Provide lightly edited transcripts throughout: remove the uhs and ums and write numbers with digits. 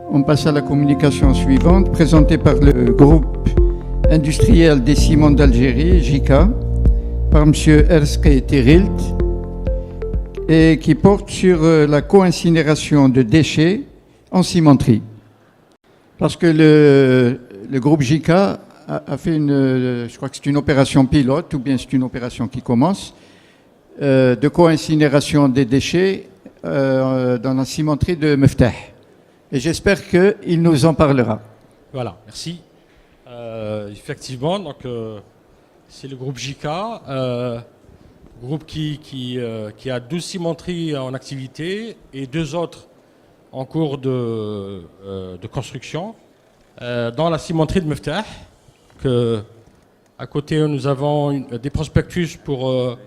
On passe à la communication suivante, présentée par le groupe industriel des ciments d'Algérie, JICA, par M. Erskay Terilt, et qui porte sur la co-incinération de déchets en cimenterie. Parce que le groupe JICA a fait je crois que c'est une opération pilote, ou bien c'est une opération qui commence, de co-incinération des déchets dans la cimenterie de Meftah. Et j'espère qu'il nous en parlera. Voilà, merci. Effectivement, donc, c'est le groupe JICA, groupe qui a 12 cimenteries en activité et 2 autres en cours de construction. Dans la cimenterie de Meftah, à côté nous avons des prospectus pour...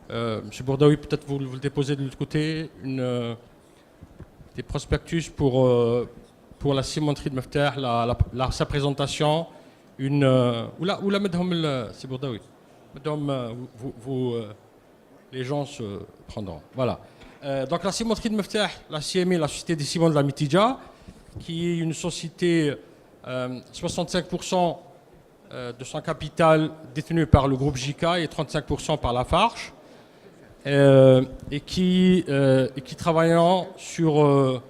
M. Bourdaoui, peut-être vous le déposez de l'autre côté, des prospectus pour la cimenterie de Meftah, sa présentation, oula, madame, c'est Bourdaoui. Madame, les gens se prendront. Voilà. Donc la cimenterie de Meftah, la CMI, la Société des ciments de la Mitidja, qui est une société, 65% de son capital détenu par le groupe JICA et 35% par Lafarge. Et qui travailleront sur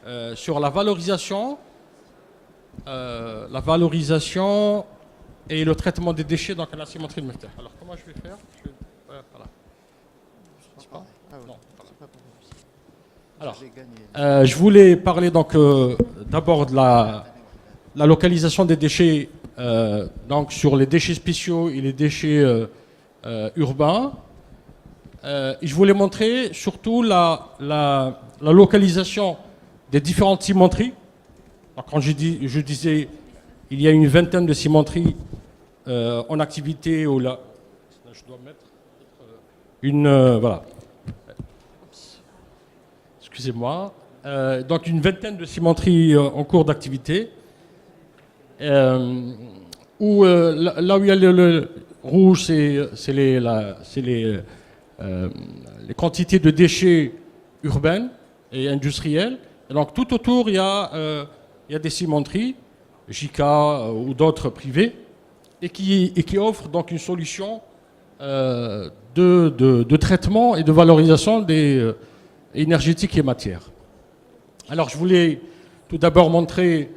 la valorisation et le traitement des déchets dans la cimenterie de Meftah. Alors comment je vais faire? Voilà. Non, voilà. Alors, je voulais parler donc d'abord de la localisation des déchets, donc sur les déchets spéciaux et les déchets urbains. Je voulais montrer surtout la localisation des différentes cimenteries. Alors, quand je disais il y a une vingtaine de cimenteries en activité, je dois mettre voilà. Excusez-moi. Donc une vingtaine de cimenteries en cours d'activité. Là où il y a le rouge, c'est les quantités de déchets urbains et industriels. Et donc tout autour, il y a des cimenteries, JICA ou d'autres privés, et qui offrent donc une solution de traitement et de valorisation des énergétiques et matières. Alors je voulais tout d'abord montrer,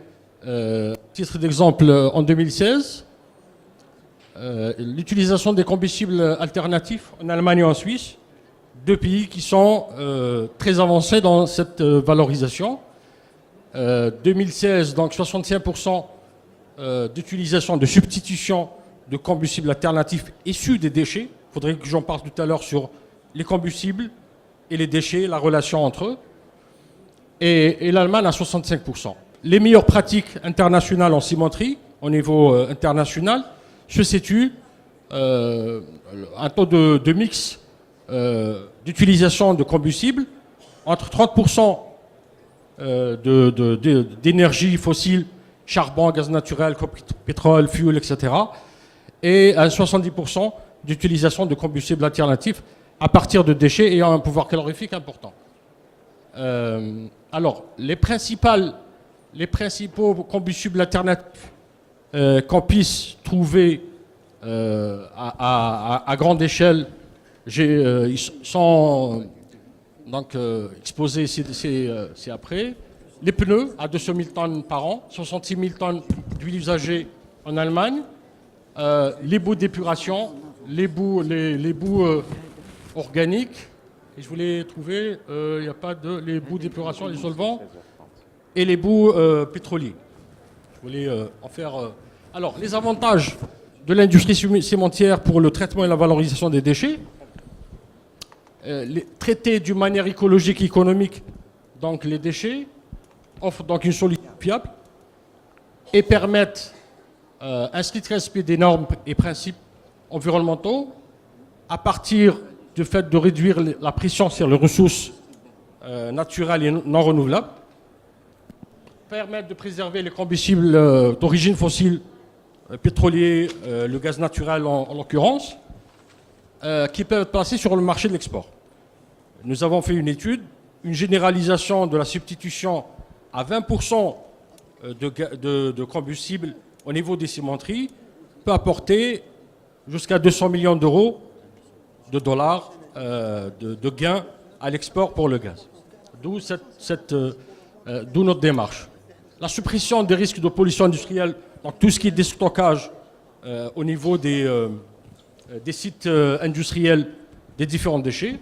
à titre d'exemple, en 2016, l'utilisation des combustibles alternatifs en Allemagne et en Suisse, 2 pays qui sont très avancés dans cette valorisation. 2016, donc 65% d'utilisation, de substitution de combustibles alternatifs issus des déchets. Il faudrait que j'en parle tout à l'heure sur les combustibles et les déchets, la relation entre eux. Et l'Allemagne à 65%. Les meilleures pratiques internationales en cimenterie, au niveau international, se situe un taux de mix d'utilisation de combustibles entre 30% d'énergie fossile, charbon, gaz naturel, pétrole, fuel, etc. et à 70% d'utilisation de combustibles alternatifs à partir de déchets ayant un pouvoir calorifique important. Alors, les principaux combustibles alternatifs qu'on puisse trouver à grande échelle, ils sont donc exposés c'est après. Les pneus à 200 000 tonnes par an, 66 000 tonnes d'huile usagée en Allemagne, les boues d'épuration, les boues organiques, et je voulais trouver, il n'y a pas les boues d'épuration, les solvants, et les boues pétroliers. Je voulais en faire... Alors, les avantages de l'industrie cimentière pour le traitement et la valorisation des déchets, traiter d'une manière écologique et économique donc les déchets, offrent donc une solution fiable et permettent un strict respect des normes et principes environnementaux à partir du fait de réduire la pression sur les ressources naturelles et non renouvelables, permettent de préserver les combustibles d'origine fossile, pétrolier, le gaz naturel en l'occurrence, qui peuvent passer sur le marché de l'export. Nous avons fait une étude, une généralisation de la substitution à 20% de combustible au niveau des cimenteries peut apporter jusqu'à 200 millions d'euros, de dollars, de gains à l'export pour le gaz. D'où notre démarche. La suppression des risques de pollution industrielle, donc tout ce qui est déstockage au niveau des sites industriels des différents déchets.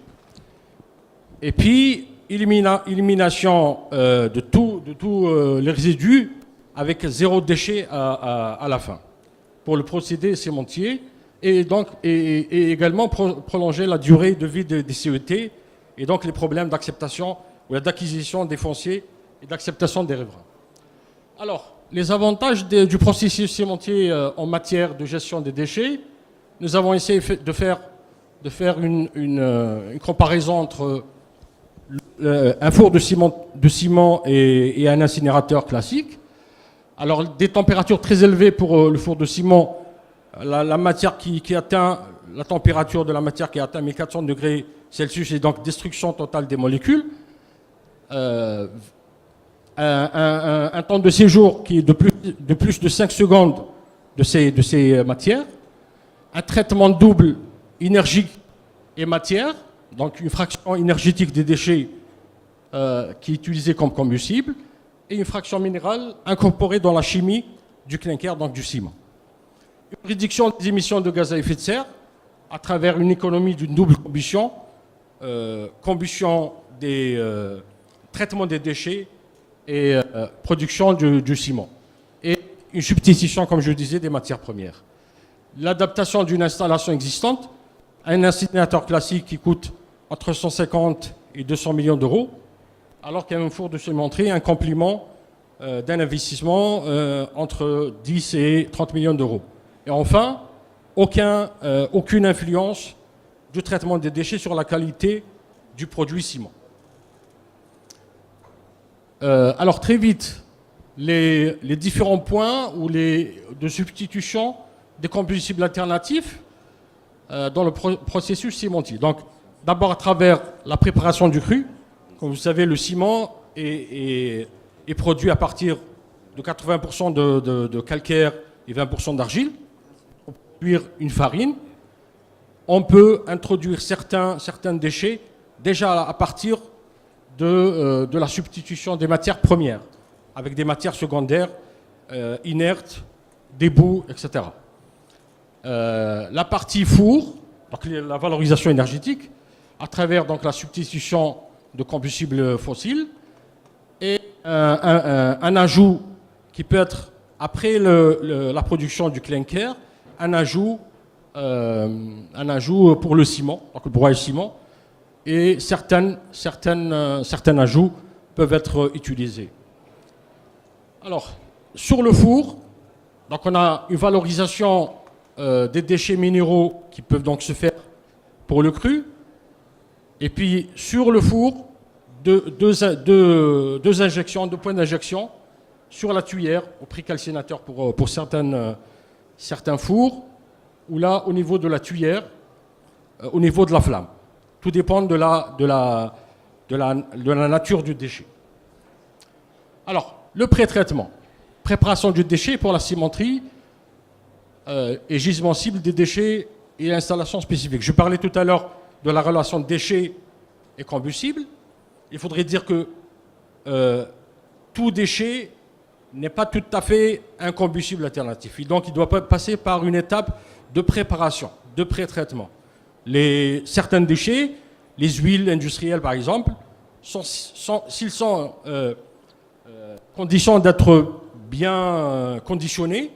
Et puis, élimination de tous les résidus avec zéro déchet à la fin pour le procédé cimentier et également prolonger la durée de vie des CET et donc les problèmes d'acceptation ou d'acquisition des fonciers et d'acceptation des riverains. Alors, les avantages du processus cimentier en matière de gestion des déchets, nous avons essayé de faire une comparaison entre un four de ciment et un incinérateur classique. Alors, des températures très élevées pour le four de ciment, la matière qui atteint, la température de la matière qui atteint 1400 degrés Celsius et donc destruction totale des molécules. Un temps de séjour qui est de plus de 5 secondes de ces matières. Un traitement double énergie et matière, donc une fraction énergétique des déchets qui est utilisée comme combustible, et une fraction minérale incorporée dans la chimie du clinker, donc du ciment. Une réduction des émissions de gaz à effet de serre à travers une économie d'une double combustion, traitement des déchets et production du ciment. Et une substitution, comme je disais, des matières premières. L'adaptation d'une installation existante, un incinérateur classique qui coûte entre 150 et 200 millions d'euros, alors qu'un four de cimenterie, un complément d'un investissement entre 10 et 30 millions d'euros. Et enfin, aucune influence du traitement des déchets sur la qualité du produit ciment. Alors très vite, les différents points de substitution des combustibles alternatifs dans le processus cimentier. Donc d'abord à travers la préparation du cru. Comme vous savez, le ciment est produit à partir de 80% de calcaire et 20% d'argile. Pour produire une farine, on peut introduire certains déchets déjà à partir de la substitution des matières premières, avec des matières secondaires inertes, des boues, etc. La partie four, donc la valorisation énergétique, à travers donc, la substitution de combustibles fossiles, et un ajout qui peut être, après la production du clinker, un ajout pour le ciment, donc le broyage ciment, et certains ajouts peuvent être utilisés. Alors, sur le four, donc on a une valorisation des déchets minéraux qui peuvent donc se faire pour le cru. Et puis sur le four, deux injections, 2 points d'injection sur la tuyère au précalcinateur pour certains fours, ou là au niveau de la tuyère, au niveau de la flamme. Tout dépend de la nature du déchet. Alors, le pré-traitement. Préparation du déchet pour la cimenterie et gisement cible des déchets et installations spécifiques. Je parlais tout à l'heure de la relation déchets et combustible. Il faudrait dire que tout déchet n'est pas tout à fait un combustible alternatif. Et donc, il doit passer par une étape de préparation, de pré-traitement. Certains déchets, les huiles industrielles par exemple, s'ils sont conditions d'être bien conditionnés,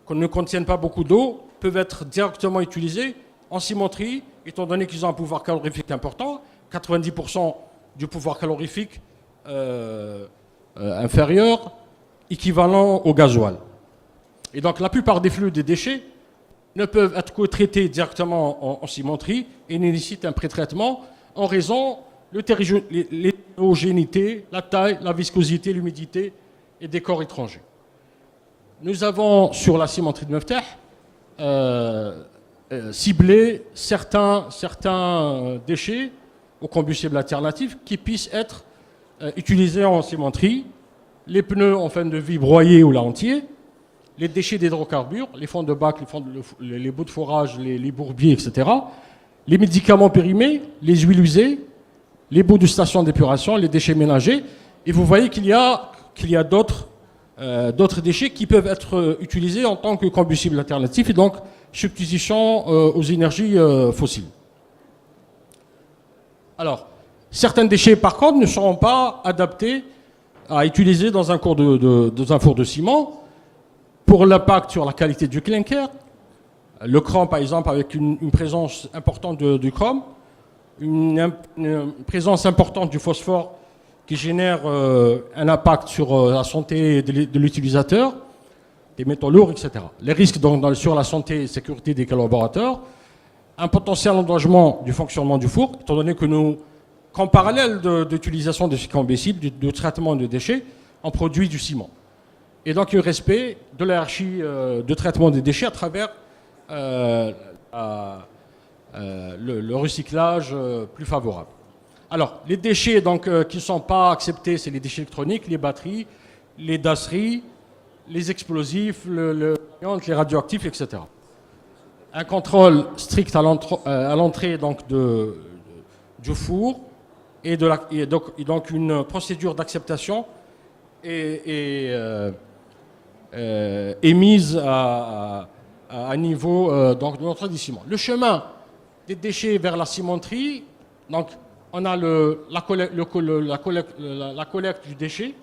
qu'on ne contiennent pas beaucoup d'eau, peuvent être directement utilisés en cimenterie, étant donné qu'ils ont un pouvoir calorifique important, 90% du pouvoir calorifique inférieur, équivalent au gasoil. Et donc la plupart des flux des déchets ne peuvent être que traités directement en cimenterie et nécessitent un pré-traitement en raison de l'hétérogénéité, la taille, la viscosité, l'humidité et des corps étrangers. Nous avons sur la cimenterie de Meftah ciblé certains déchets aux combustibles alternatifs qui puissent être utilisés en cimenterie les pneus en fin de vie broyés ou là entiers, les déchets d'hydrocarbures, les fonds de bac, les bouts de forage, les bourbiers, etc., les médicaments périmés, les huiles usées, les bouts de station d'épuration, les déchets ménagers. Et vous voyez qu'il y a d'autres déchets qui peuvent être utilisés en tant que combustible alternatif et donc substitution aux énergies fossiles. Alors, certains déchets, par contre, ne seront pas adaptés à utiliser dans un four de ciment pour l'impact sur la qualité du clinker. Le chrome, par exemple, avec une présence importante du chrome, une présence importante du phosphore qui génère un impact sur la santé de l'utilisateur, des métaux lourds, etc. Les risques donc, sur la santé et sécurité des collaborateurs, un potentiel endommagement du fonctionnement du four, étant donné que nous, qu'en parallèle d'utilisation de ce combustible, du traitement de déchets, on produit du ciment. Et donc un respect de la hiérarchie de traitement des déchets à travers le recyclage plus favorable. Alors, les déchets donc, qui ne sont pas acceptés, c'est les déchets électroniques, les batteries, les dasseries, les explosifs, les radioactifs, etc. Un contrôle strict à l'entrée donc, du four et donc une procédure d'acceptation est mise à niveau donc, de notre ciment. Le chemin des déchets vers la cimenterie, donc, on a la collecte du déchet.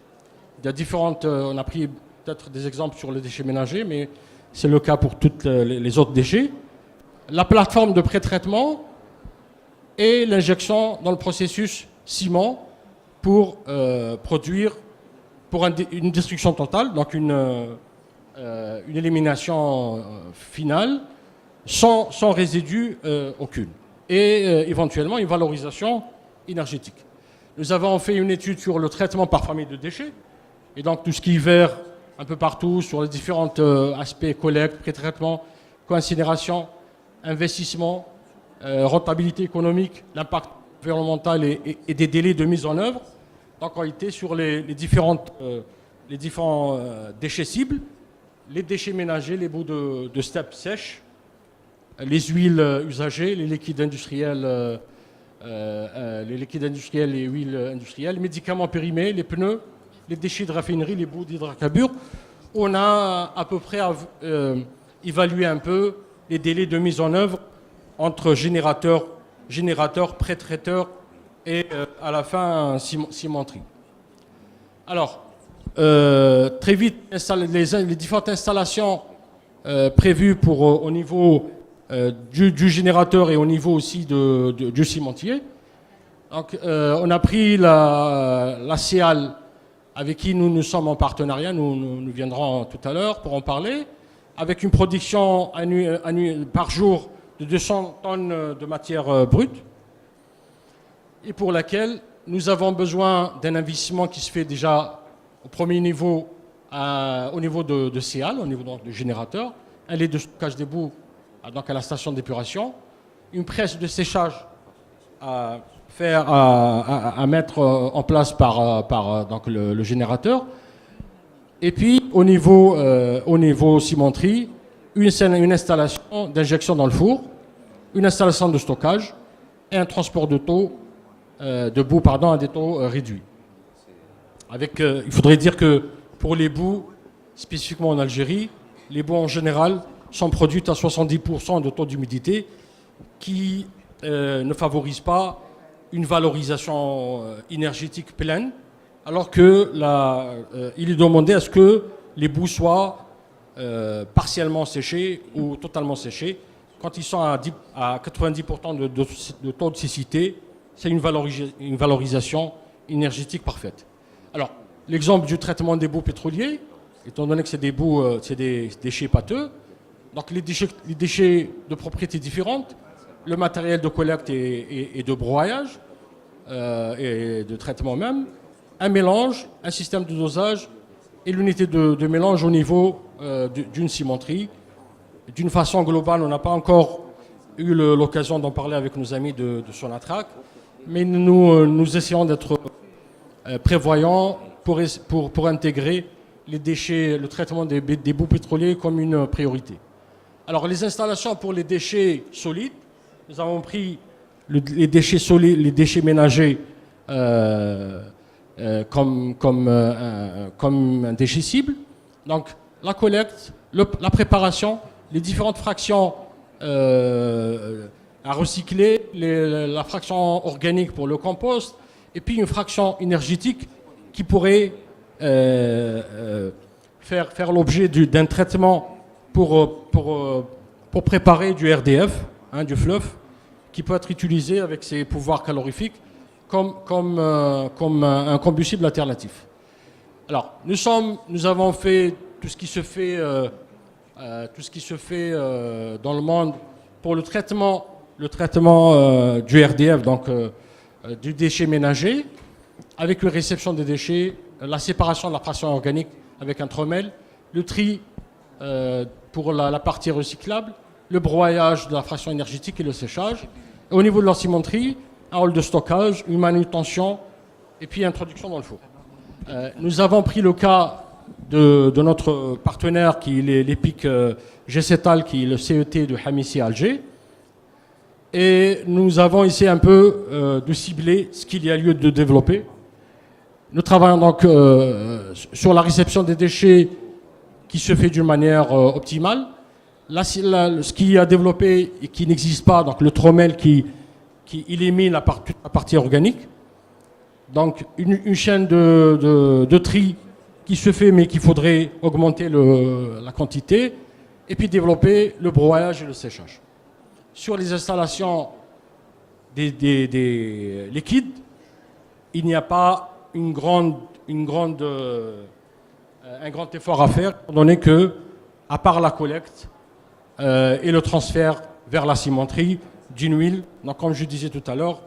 Il y a différentes, on a pris peut-être des exemples sur les déchets ménagers, mais c'est le cas pour tous les autres déchets. La plateforme de pré-traitement et l'injection dans le processus ciment pour produire, pour une destruction totale, donc une élimination finale, sans résidu aucune. Et éventuellement une valorisation énergétique. Nous avons fait une étude sur le traitement par famille de déchets, et donc tout ce qui est vert un peu partout sur les différents aspects collecte, pré-traitement, co-incinération, investissement, rentabilité économique, l'impact environnemental et des délais de mise en œuvre. Donc on a été sur les différents déchets cibles, les déchets ménagers, les bouts de steppe sèche, les huiles usagées, les liquides industriels et huiles industrielles, les médicaments périmés, les pneus, les déchets de raffinerie, les bouts d'hydrocarbures. On a à peu près évalué un peu les délais de mise en œuvre entre générateur, pré-traiteur et à la fin cimenterie. Alors, très vite, les différentes installations prévues au niveau du générateur et au niveau aussi du cimentier. Donc, on a pris la CEAL avec qui nous sommes en partenariat, nous viendrons tout à l'heure pour en parler, avec une production par jour de 200 tonnes de matière brute et pour laquelle nous avons besoin d'un investissement qui se fait déjà au premier niveau, au niveau de CEAL, au niveau du générateur, un lait de stockage des boues donc à la station d'épuration, une presse de séchage à mettre en place par donc le générateur, et puis au niveau cimenterie, une installation d'injection dans le four, une installation de stockage et un transport de boue à des taux réduits. Il faudrait dire que pour les boues, spécifiquement en Algérie, les boues en général sont produites à 70% de taux d'humidité qui ne favorise pas une valorisation énergétique pleine, alors que il est demandé à ce que les boues soient partiellement séchées ou totalement séchées. Quand ils sont à 90% de taux de cécité, c'est une valorisation énergétique parfaite. Alors, l'exemple du traitement des boues pétroliers, étant donné que c'est des déchets pâteux, donc les déchets de propriétés différentes, le matériel de collecte et de broyage, et de traitement même, un mélange, un système de dosage et l'unité de mélange au niveau d'une cimenterie. D'une façon globale, on n'a pas encore eu l'occasion d'en parler avec nos amis de Sonatrach, mais nous essayons d'être prévoyants pour intégrer les déchets, le traitement des boues pétroliers comme une priorité. Alors les installations pour les déchets solides, nous avons pris les déchets solides, les déchets ménagers comme un déchet cible. Donc la collecte, la préparation, les différentes fractions à recycler, la fraction organique pour le compost, et puis une fraction énergétique qui pourrait faire l'objet d'un traitement pour préparer du RDF, du fluff, qui peut être utilisé avec ses pouvoirs calorifiques comme un combustible alternatif. Alors, nous avons fait tout ce qui se fait dans le monde pour le traitement du RDF, donc du déchet ménager, avec une réception des déchets, la séparation de la fraction organique avec un trommel, le tri pour la partie recyclable, le broyage de la fraction énergétique et le séchage. Et au niveau de l'encimenterie, un hall de stockage, une manutention et puis introduction dans le four. Nous avons pris le cas de notre partenaire qui est l'EPIC GCETAL, qui est le CET de Hamissi à Alger. Et nous avons essayé un peu de cibler ce qu'il y a lieu de développer. Nous travaillons donc sur la réception des déchets qui se fait d'une manière optimale. Là, ce qui a développé et qui n'existe pas, donc le trommel qui élimine toute la partie organique. Donc une chaîne de tri qui se fait mais qu'il faudrait augmenter la quantité. Et puis développer le broyage et le séchage. Sur les installations des liquides, il n'y a pas un grand effort à faire, étant donné que, à part la collecte et le transfert vers la cimenterie d'une huile, donc comme je disais tout à l'heure,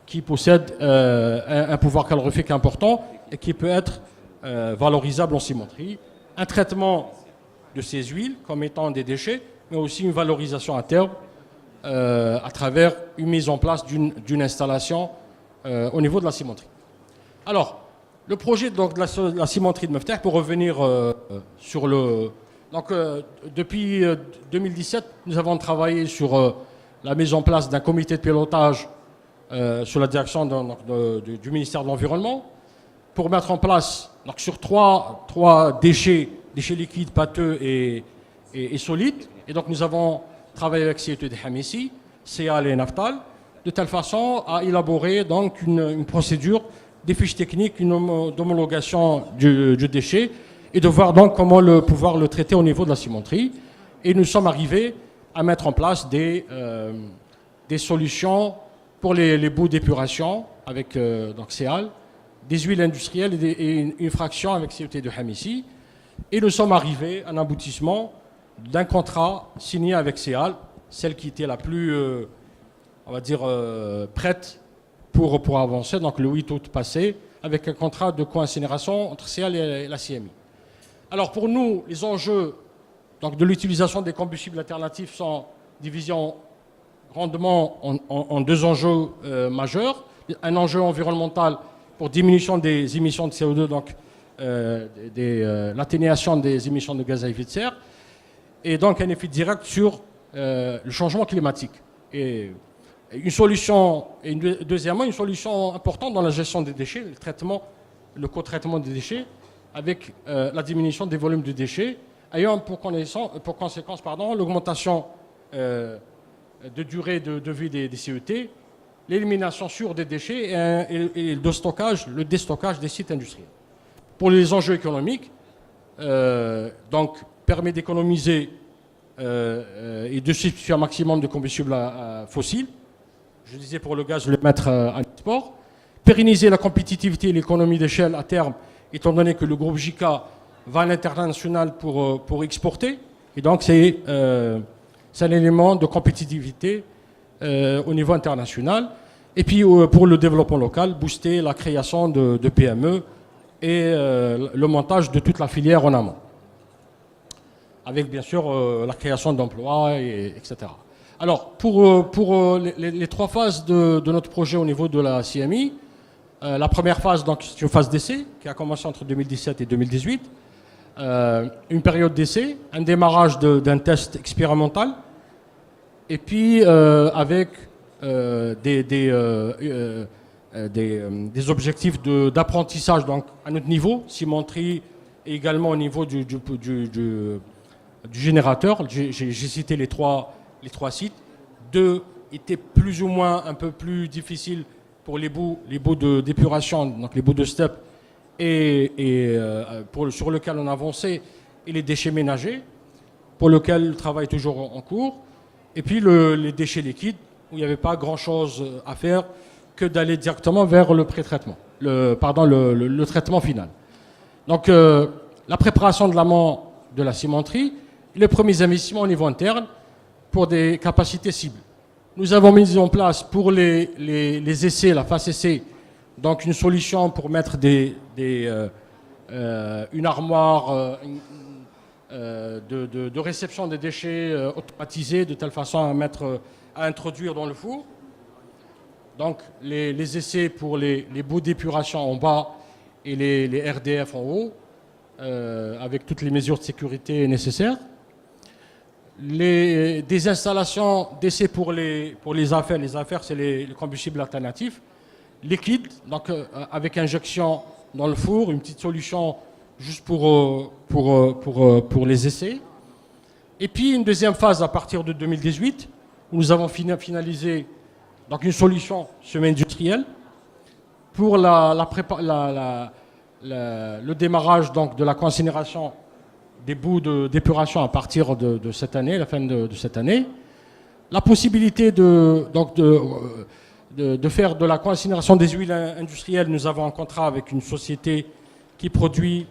qui possède un pouvoir calorifique important et qui peut être valorisable en cimenterie, un traitement de ces huiles comme étant des déchets, mais aussi une valorisation à terme à travers une mise en place d'une installation au niveau de la cimenterie. Alors, le projet donc, de la cimenterie de Mefteh, pour revenir sur le... Donc, depuis 2017, nous avons travaillé sur la mise en place d'un comité de pilotage sous la direction du ministère de l'Environnement pour mettre en place donc, sur trois déchets liquides, pâteux et solides. Et donc, nous avons travaillé avec CET de Hamissi, CEAL et Naftal, de telle façon à élaborer donc une procédure, des fiches techniques, d'homologation du déchet et de voir donc comment pouvoir le traiter au niveau de la cimenterie. Et nous sommes arrivés à mettre en place des solutions pour les boues d'épuration avec donc CEAL, des huiles industrielles et une fraction avec CET de Hamissi. Et nous sommes arrivés à un aboutissement d'un contrat signé avec CEAL, celle qui était la plus, on va dire, prête pour avancer, donc le 8 août passé, avec un contrat de co-incinération entre CEAL et la CMI. Alors pour nous, les enjeux donc, de l'utilisation des combustibles alternatifs sont divisés grandement en deux enjeux majeurs. Un enjeu environnemental pour diminution des émissions de CO2, donc l'atténuation des émissions de gaz à effet de serre, et donc un effet direct sur le changement climatique. Et une solution, et deuxièmement, une solution importante dans la gestion des déchets, le co-traitement des déchets, avec la diminution des volumes de déchets, ayant pour conséquence l'augmentation de durée de vie des CET, l'élimination sûre des déchets et le déstockage des sites industriels. Pour les enjeux économiques, donc permet d'économiser et de substituer un maximum de combustibles fossiles. Je disais pour le gaz, le mettre à l'export. Pérenniser la compétitivité et l'économie d'échelle à terme, étant donné que le groupe JICA va à l'international pour exporter. Et donc c'est un élément de compétitivité au niveau international. Et puis pour le développement local, booster la création de PME et le montage de toute la filière en amont. Avec bien sûr la création d'emplois, etc. Alors pour les trois phases de notre projet au niveau de la CMI, La première phase, donc, c'est une phase d'essai qui a commencé entre 2017 et 2018. Une période d'essai, un démarrage d'un test expérimental, et puis avec des objectifs d'apprentissage donc à notre niveau, cimenterie, et également au niveau du générateur. J'ai cité les trois sites. Deux étaient plus ou moins un peu plus difficiles pour les bouts d'épuration, donc les bouts de step, sur lequel on avançait, et les déchets ménagers, pour lequel le travail est toujours en cours. Et puis les déchets liquides, où il n'y avait pas grand-chose à faire que d'aller directement vers le pré-traitement, le traitement final. Donc la préparation de l'amont de la cimenterie, les premiers investissements au niveau interne pour des capacités cibles. Nous avons mis en place pour les essais, la phase essai, donc une solution pour mettre une armoire de réception des déchets automatisée de telle façon à introduire dans le four. Donc les essais pour les bouts d'épuration en bas et les RDF en haut, avec toutes les mesures de sécurité nécessaires. Des installations d'essai pour les affaires. Les affaires, c'est les combustibles alternatifs. Liquide, donc avec injection dans le four, une petite solution juste pour les essais. Et puis une deuxième phase à partir de 2018, où nous avons finalisé donc une solution semi-industrielle pour le démarrage donc, de la concinération des bouts d'épuration à partir de cette année, la fin de cette année. La possibilité de faire de la concinération des huiles industrielles. Nous avons un contrat avec une société qui produit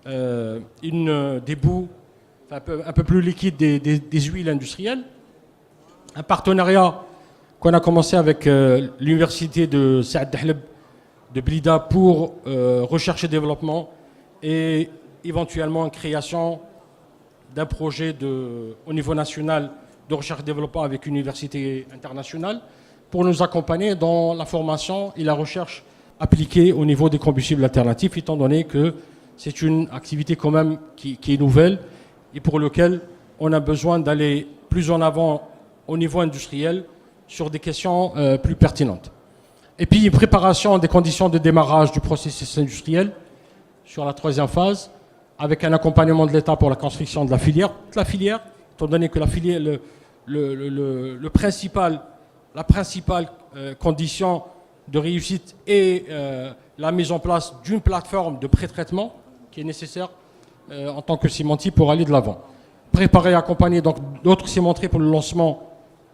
des bouts un peu plus liquides des huiles industrielles. Un partenariat qu'on a commencé avec l'université de Saad Dahleb de Blida pour recherche et développement, et éventuellement une création d'un projet au niveau national de recherche et développement avec une université internationale pour nous accompagner dans la formation et la recherche appliquée au niveau des combustibles alternatifs, étant donné que c'est une activité quand même qui est nouvelle et pour laquelle on a besoin d'aller plus en avant au niveau industriel sur des questions plus pertinentes. Et puis préparation des conditions de démarrage du processus industriel sur la troisième phase, avec un accompagnement de l'État pour la construction de la filière. La filière, étant donné que la filière, la principale condition de réussite est la mise en place d'une plateforme de pré-traitement qui est nécessaire en tant que cimentier pour aller de l'avant. Préparer et accompagner donc d'autres cimenteries pour le lancement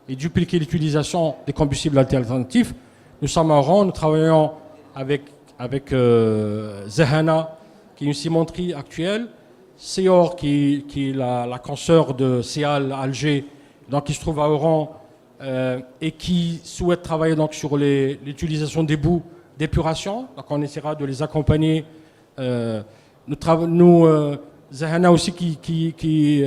et dupliquer l'utilisation des combustibles alternatifs. Nous sommes en rang, nous travaillons avec Zahana, qui est une cimenterie actuelle, Seor, qui est la consoeur de Seal Alger, donc qui se trouve à Oran, et qui souhaite travailler donc sur l'utilisation des bouts d'épuration. Donc on essaiera de les accompagner. Zahana aussi qui est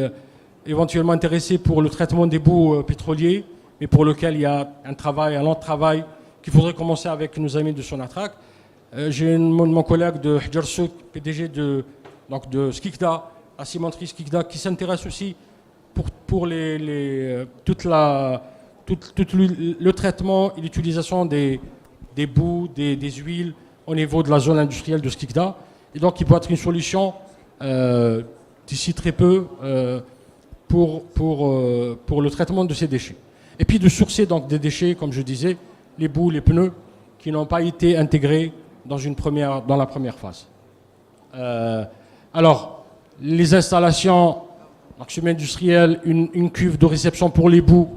éventuellement intéressé pour le traitement des bouts pétroliers, mais pour lequel il y a un long travail qu'il faudrait commencer avec nos amis de Sonatrach. J'ai mon collègue de Hjarsouk, PDG de Skikda, la cimenterie Skikda, qui s'intéresse aussi pour le traitement et l'utilisation des bouts, des huiles au niveau de la zone industrielle de Skikda. Et donc, il peut être une solution d'ici très peu pour le traitement de ces déchets. Et puis de sourcer donc des déchets, comme je disais, les bouts, les pneus, qui n'ont pas été intégrés dans la première phase. Alors, les installations, donc semi-industrielles, une cuve de réception pour les bouts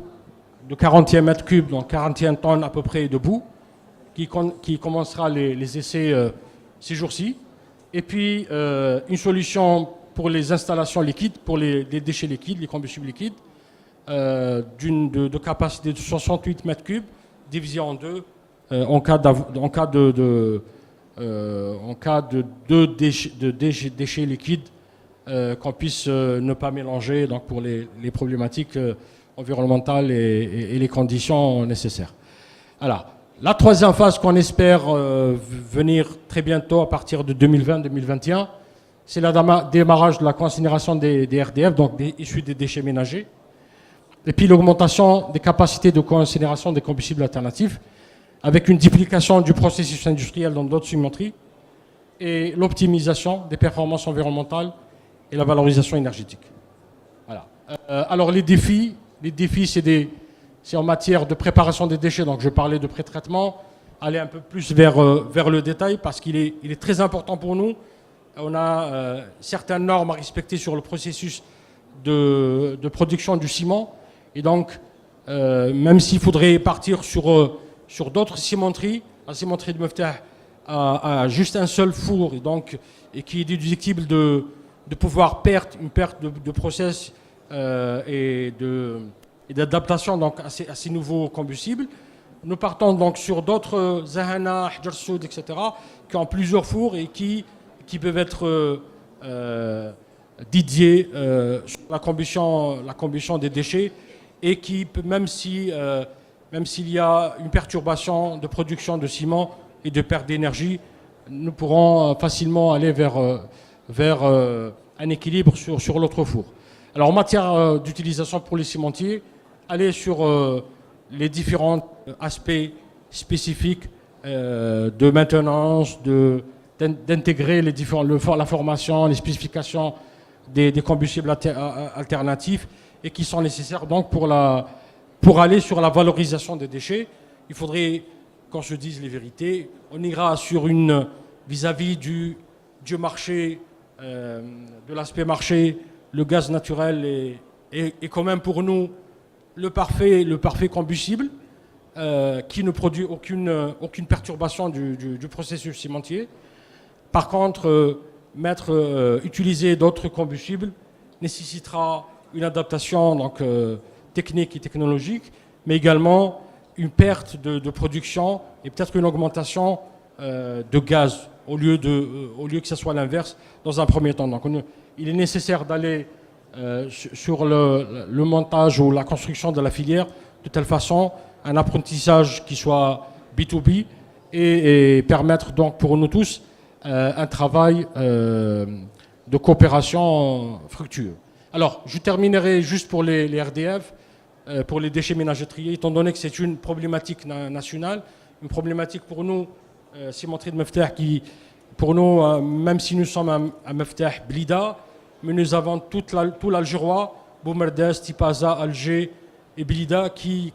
de 41 mètres cubes, donc 41 tonnes à peu près de bouts, qui commencera les essais ces jours-ci. Et puis, une solution pour les installations liquides, pour les déchets liquides, les combustibles liquides, de capacité de 68 mètres cubes, divisé en deux, en cas de déchets liquides qu'on puisse ne pas mélanger donc pour les problématiques environnementales et les conditions nécessaires. Alors, La troisième phase qu'on espère venir très bientôt à partir de 2020-2021, c'est le démarrage de la concinération des RDF, donc issus des déchets ménagers, et puis l'augmentation des capacités de concinération des combustibles alternatifs, avec une duplication du processus industriel dans d'autres cimenteries, et l'optimisation des performances environnementales et la valorisation énergétique. Voilà. Alors les défis c'est en matière de préparation des déchets, donc je parlais de pré-traitement, aller un peu plus vers le détail, parce qu'il est très important pour nous. On a certaines normes à respecter sur le processus de production du ciment, et donc même s'il faudrait partir sur d'autres cimenteries, la cimenterie de Meftah a juste un seul four, et qui est déductible de pouvoir une perte de process et d'adaptation donc à ces nouveaux combustibles. Nous partons donc sur d'autres Zahana, Hajar Soud, etc., qui ont plusieurs fours et qui peuvent être dédiés sur la combustion des déchets, et qui, même s'il y a une perturbation de production de ciment et de perte d'énergie, nous pourrons facilement aller vers un équilibre sur l'autre four. Alors en matière d'utilisation pour les cimentiers, aller sur les différents aspects spécifiques de maintenance, d'intégrer la formation, les spécifications des combustibles alternatifs, et qui sont nécessaires donc pour aller sur la valorisation des déchets. Il faudrait qu'on se dise les vérités. On ira sur vis-à-vis du marché, de l'aspect marché, le gaz naturel est quand même pour nous le parfait combustible qui ne produit aucune perturbation du processus cimentier. Par contre, utiliser d'autres combustibles nécessitera une adaptation donc, technique et technologique, mais également une perte de production et peut-être une augmentation de gaz au lieu que ce soit l'inverse dans un premier temps. Donc il est nécessaire d'aller sur le montage ou la construction de la filière de telle façon un apprentissage qui soit B2B et permettre donc pour nous tous un travail de coopération fructueux. Alors, je terminerai juste pour les RDF, pour les déchets ménagers triés, étant donné que c'est une problématique nationale, une problématique pour nous, cimenterie de Meftah, qui, pour nous, même si nous sommes à Meftah Blida, mais nous avons tout l'Algérois, Boumerdes, Tipaza, Alger et Blida, qui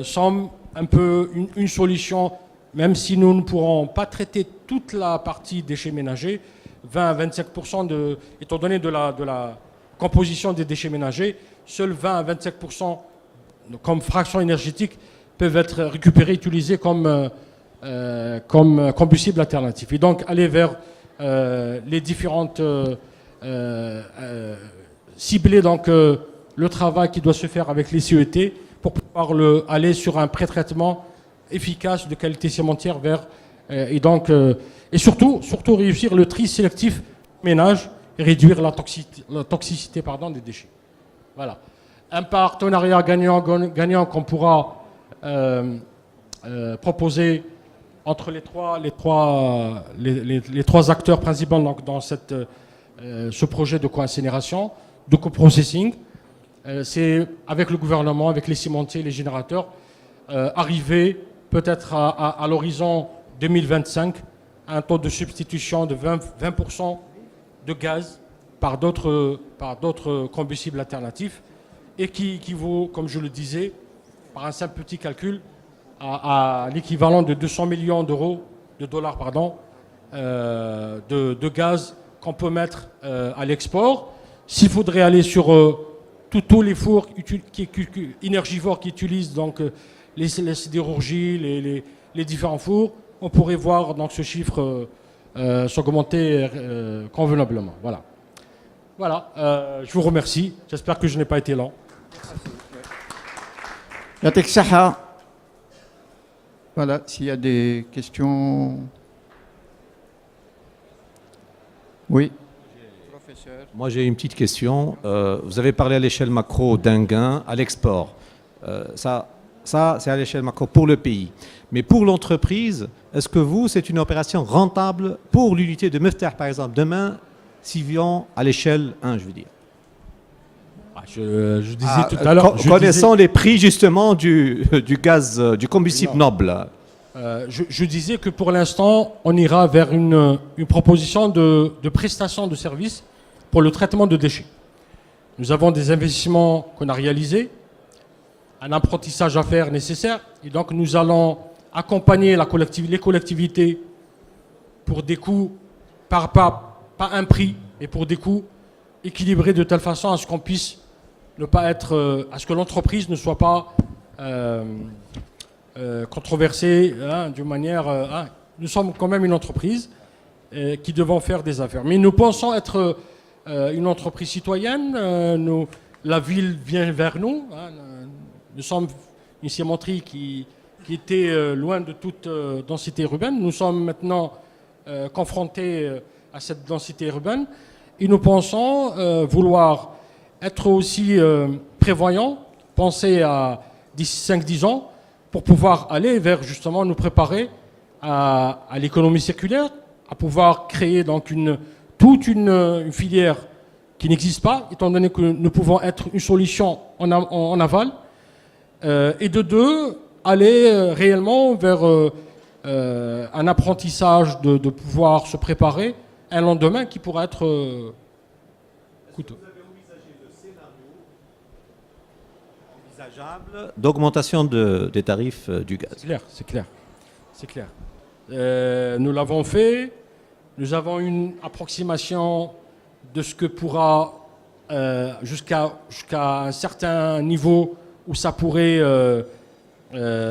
sont un peu une solution, même si nous ne pourrons pas traiter toute la partie déchets ménagers, 20 à 25%, étant donné de la composition des déchets ménagers, seuls 20 à 25% comme fraction énergétique peuvent être récupérés, utilisés comme combustible alternatif. Et donc aller vers les différentes cibler donc le travail qui doit se faire avec les CET pour pouvoir aller sur un pré-traitement efficace de qualité cimentière et surtout réussir le tri sélectif ménage et réduire la toxicité des déchets. Voilà. Un partenariat gagnant qu'on pourra proposer entre les trois acteurs principaux dans ce projet de co-incinération, de co-processing. C'est avec le gouvernement, avec les cimentiers, les générateurs, arriver peut-être à l'horizon 2025 à un taux de substitution de 20% de gaz par d'autres combustibles alternatifs, et qui équivaut, comme je le disais, par un simple petit calcul, à l'équivalent de 200 millions de dollars de gaz qu'on peut mettre à l'export. S'il faudrait aller sur tous les fours énergivores qui utilisent donc les sidérurgies, les différents fours, on pourrait voir donc ce chiffre s'augmenter convenablement. Voilà, je vous remercie. J'espère que je n'ai pas été lent. Yatek Saha. Voilà, s'il y a des questions. Oui. Professeur. Moi, j'ai une petite question. Vous avez parlé à l'échelle macro d'un gain à l'export. Ça, Ça, c'est à l'échelle macro pour le pays. Mais pour l'entreprise, est-ce que c'est une opération rentable pour l'unité de Meftah, par exemple, demain, si vient à l'échelle 1, je veux dire? Je disais tout à l'heure... Connaissant les prix, justement, du gaz, du combustible noble. Je disais que pour l'instant, on ira vers une proposition de prestation de services pour le traitement de déchets. Nous avons des investissements qu'on a réalisés, un apprentissage à faire nécessaire, et donc nous allons accompagner les collectivités pour des coûts, pas un prix, mais pour des coûts équilibrés de telle façon à ce qu'on puisse ne pas être, à ce que l'entreprise ne soit pas controversée d'une manière. Nous sommes quand même une entreprise qui devons faire des affaires. Mais nous pensons être une entreprise citoyenne. La ville vient vers nous. Nous sommes une cimenterie qui était loin de toute densité urbaine. Nous sommes maintenant confrontés à cette densité urbaine. Et nous pensons vouloir être aussi prévoyants, penser à d'ici 5-10 ans, pour pouvoir aller vers justement nous préparer à l'économie circulaire, à pouvoir créer donc toute une filière qui n'existe pas, étant donné que nous pouvons être une solution en aval, et de deux, aller réellement vers un apprentissage de pouvoir se préparer à un lendemain qui pourra être coûteux. Vous avez envisagé le scénario envisageable d'augmentation des tarifs du gaz? C'est clair. Nous l'avons fait. Nous avons une approximation de ce que pourra, jusqu'à un certain niveau où ça pourrait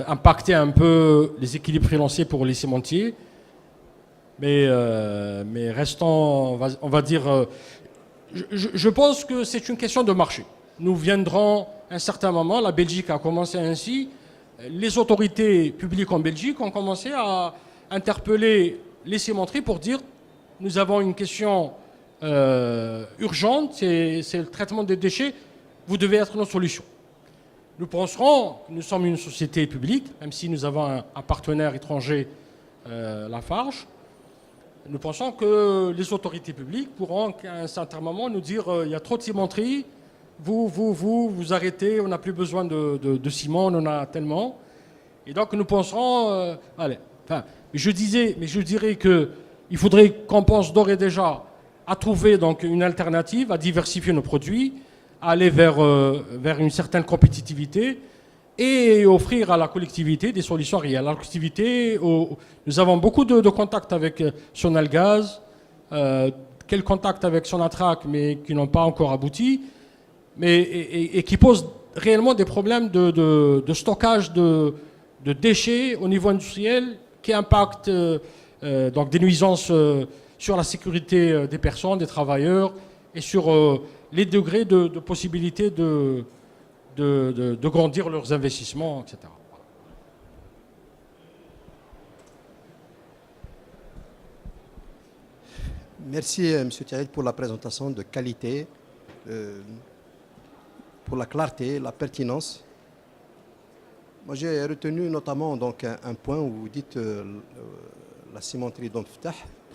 impacter un peu les équilibres financiers pour les cimentiers. Mais restons, on va dire... Je pense que c'est une question de marché. Nous viendrons à un certain moment, la Belgique a commencé ainsi, les autorités publiques en Belgique ont commencé à interpeller les cimenteries pour dire nous avons une question urgente, c'est le traitement des déchets, vous devez être notre solution. Nous penserons que nous sommes une société publique, même si nous avons un partenaire étranger, Lafarge. Nous pensons que les autorités publiques pourront à un certain moment nous dire il y a trop de cimenteries, vous arrêtez, on n'a plus besoin de ciment, on en a tellement. Et donc nous penserons, je dirais qu'il faudrait qu'on pense d'ores et déjà à trouver donc une alternative, à diversifier nos produits, à aller vers une certaine compétitivité et offrir à la collectivité des solutions réelles. La collectivité, nous avons beaucoup de contacts avec Sonalgaz, quelques contacts avec Sonatrach, mais qui n'ont pas encore abouti, et qui posent réellement des problèmes de stockage de déchets au niveau industriel qui impactent donc des nuisances sur la sécurité des personnes, des travailleurs, et sur les degrés de possibilité de grandir leurs investissements, etc. Merci, M. Thierry, pour la présentation de qualité, pour la clarté, la pertinence. Moi, j'ai retenu notamment donc, un point où vous dites la cimenterie d'Meftah,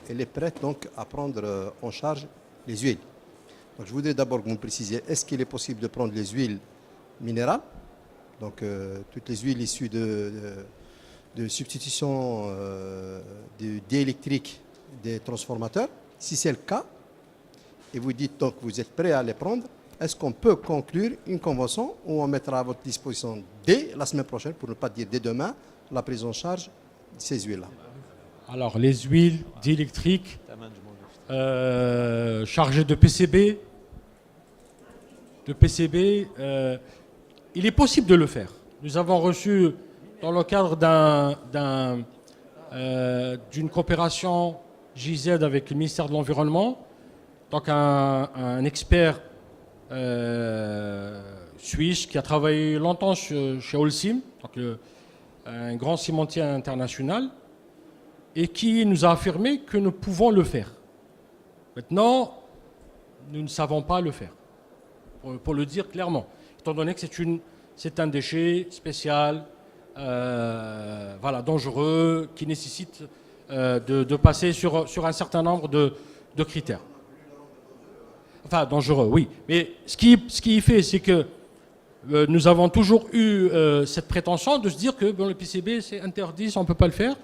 elle est prête donc, à prendre en charge les huiles. Donc, je voudrais d'abord que vous me précisiez, est-ce qu'il est possible de prendre les huiles minérales, donc toutes les huiles issues de substitution d'électrique des transformateurs? Si c'est le cas, et vous dites donc que vous êtes prêt à les prendre, est-ce qu'on peut conclure une convention où on mettra à votre disposition dès la semaine prochaine, pour ne pas dire dès demain, la prise en charge de ces huiles-là? Alors, les huiles d'électrique chargées de PCB, il est possible de le faire. Nous avons reçu, dans le cadre d'une coopération JZ avec le ministère de l'Environnement, donc un expert suisse qui a travaillé longtemps chez Holcim, donc un grand cimentier international, et qui nous a affirmé que nous pouvons le faire. Maintenant, nous ne savons pas le faire, pour le dire clairement, étant donné que c'est un déchet spécial, voilà, dangereux, qui nécessite de passer sur un certain nombre de critères. Enfin, dangereux, oui. Mais ce qui fait, c'est que nous avons toujours eu cette prétention de se dire que bon, le PCB, c'est interdit, on ne peut pas le faire.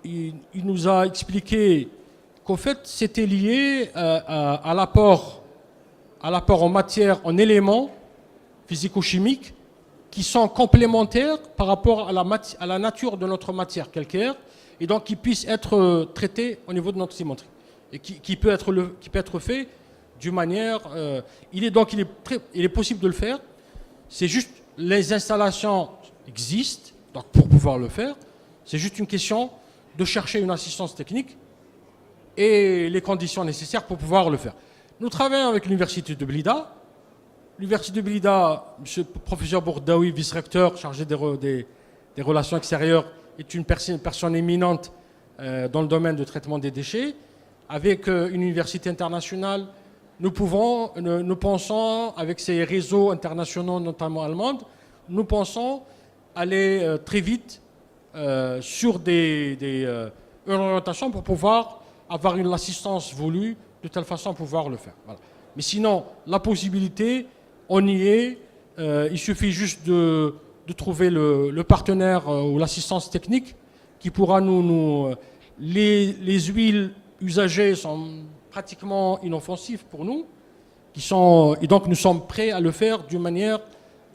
Il nous a expliqué qu'en fait, c'était lié à l'apport en matière, en éléments physico-chimiques qui sont complémentaires par rapport à la nature de notre matière calcaire et donc qui puissent être traités au niveau de notre cimenterie et qui peut être fait d'une manière... il est possible de le faire. C'est juste les installations existent donc pour pouvoir le faire. C'est juste une question de chercher une assistance technique et les conditions nécessaires pour pouvoir le faire. Nous travaillons avec l'Université de Blida. L'Université de Blida, M. professeur Bourdaoui, vice-recteur chargé des relations extérieures, est une personne éminente dans le domaine de traitement des déchets. Avec une université internationale, nous pensons, avec ces réseaux internationaux, notamment allemands, nous pensons aller très vite sur une orientation pour pouvoir avoir une assistance voulue, de telle façon à pouvoir le faire. Voilà. Mais sinon, la possibilité, on y est. Il suffit juste de trouver le partenaire ou l'assistance technique qui pourra les huiles usagées sont pratiquement inoffensives pour nous, et donc nous sommes prêts à le faire d'une manière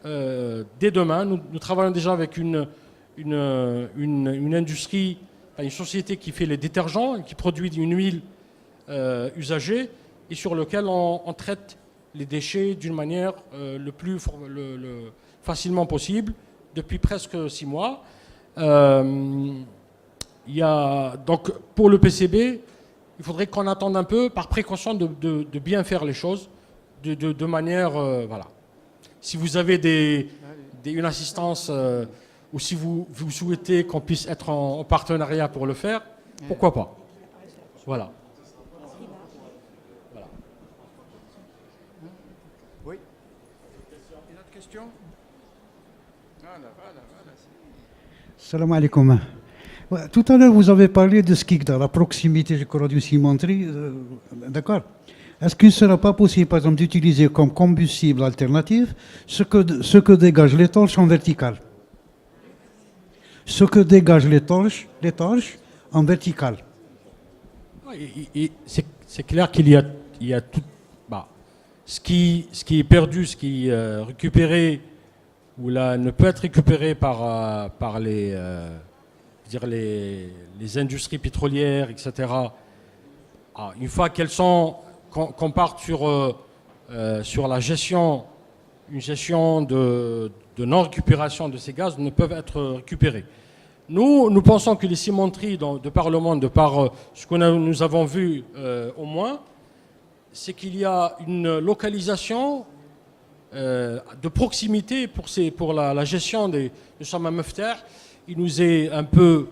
dès demain. Nous travaillons déjà avec une industrie, une société qui fait les détergents et qui produit une huile usagée et sur lequel on traite les déchets d'une manière le plus facilement possible depuis presque 6 mois. Donc pour le PCB, il faudrait qu'on attende un peu par précaution de bien faire les choses de manière... voilà. Si vous avez une assistance ou si vous souhaitez qu'on puisse être en partenariat pour le faire, pourquoi pas. Voilà. Oui. Une autre question? Voilà. Salam alaikum. Ouais, tout à l'heure, vous avez parlé de skic dans la proximité, je crois, d'une cimenterie. D'accord. Est-ce qu'il ne sera pas possible, par exemple, d'utiliser comme combustible alternatif ce que dégagent les torches en vertical? Ce que dégagent les torches en vertical. C'est clair qu'il y a tout... ce qui est perdu, ce qui est récupéré, ou là ne peut être récupéré par les industries pétrolières, etc. Une fois qu'on part sur la gestion, une gestion de non-récupération de ces gaz ne peuvent être récupérés. Nous pensons que les cimenteries, de par le monde, de par ce que nous avons vu au moins, c'est qu'il y a une localisation de proximité pour la gestion de Shamma Mefter. Il nous est un peu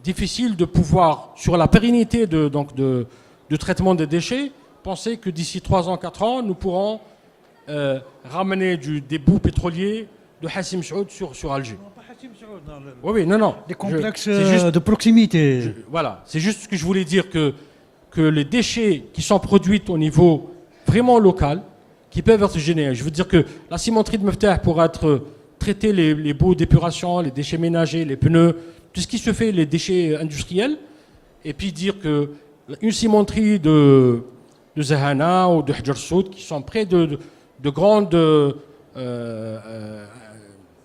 difficile de pouvoir, sur la pérennité de traitement des déchets, penser que d'ici 3 ans, 4 ans, nous pourrons ramener des bouts pétroliers de Hassim Saoud sur Alger. Oui, non. Des complexes de proximité. Voilà, c'est juste ce que je voulais dire, que les déchets qui sont produits au niveau vraiment local, qui peuvent être générés. Je veux dire que la cimenterie de Mefter pourra être traiter les bouts d'épuration, les déchets ménagers, les pneus, tout ce qui se fait, les déchets industriels, et puis dire qu'une cimenterie de Zahana ou de Hajar Soud, qui sont près de grands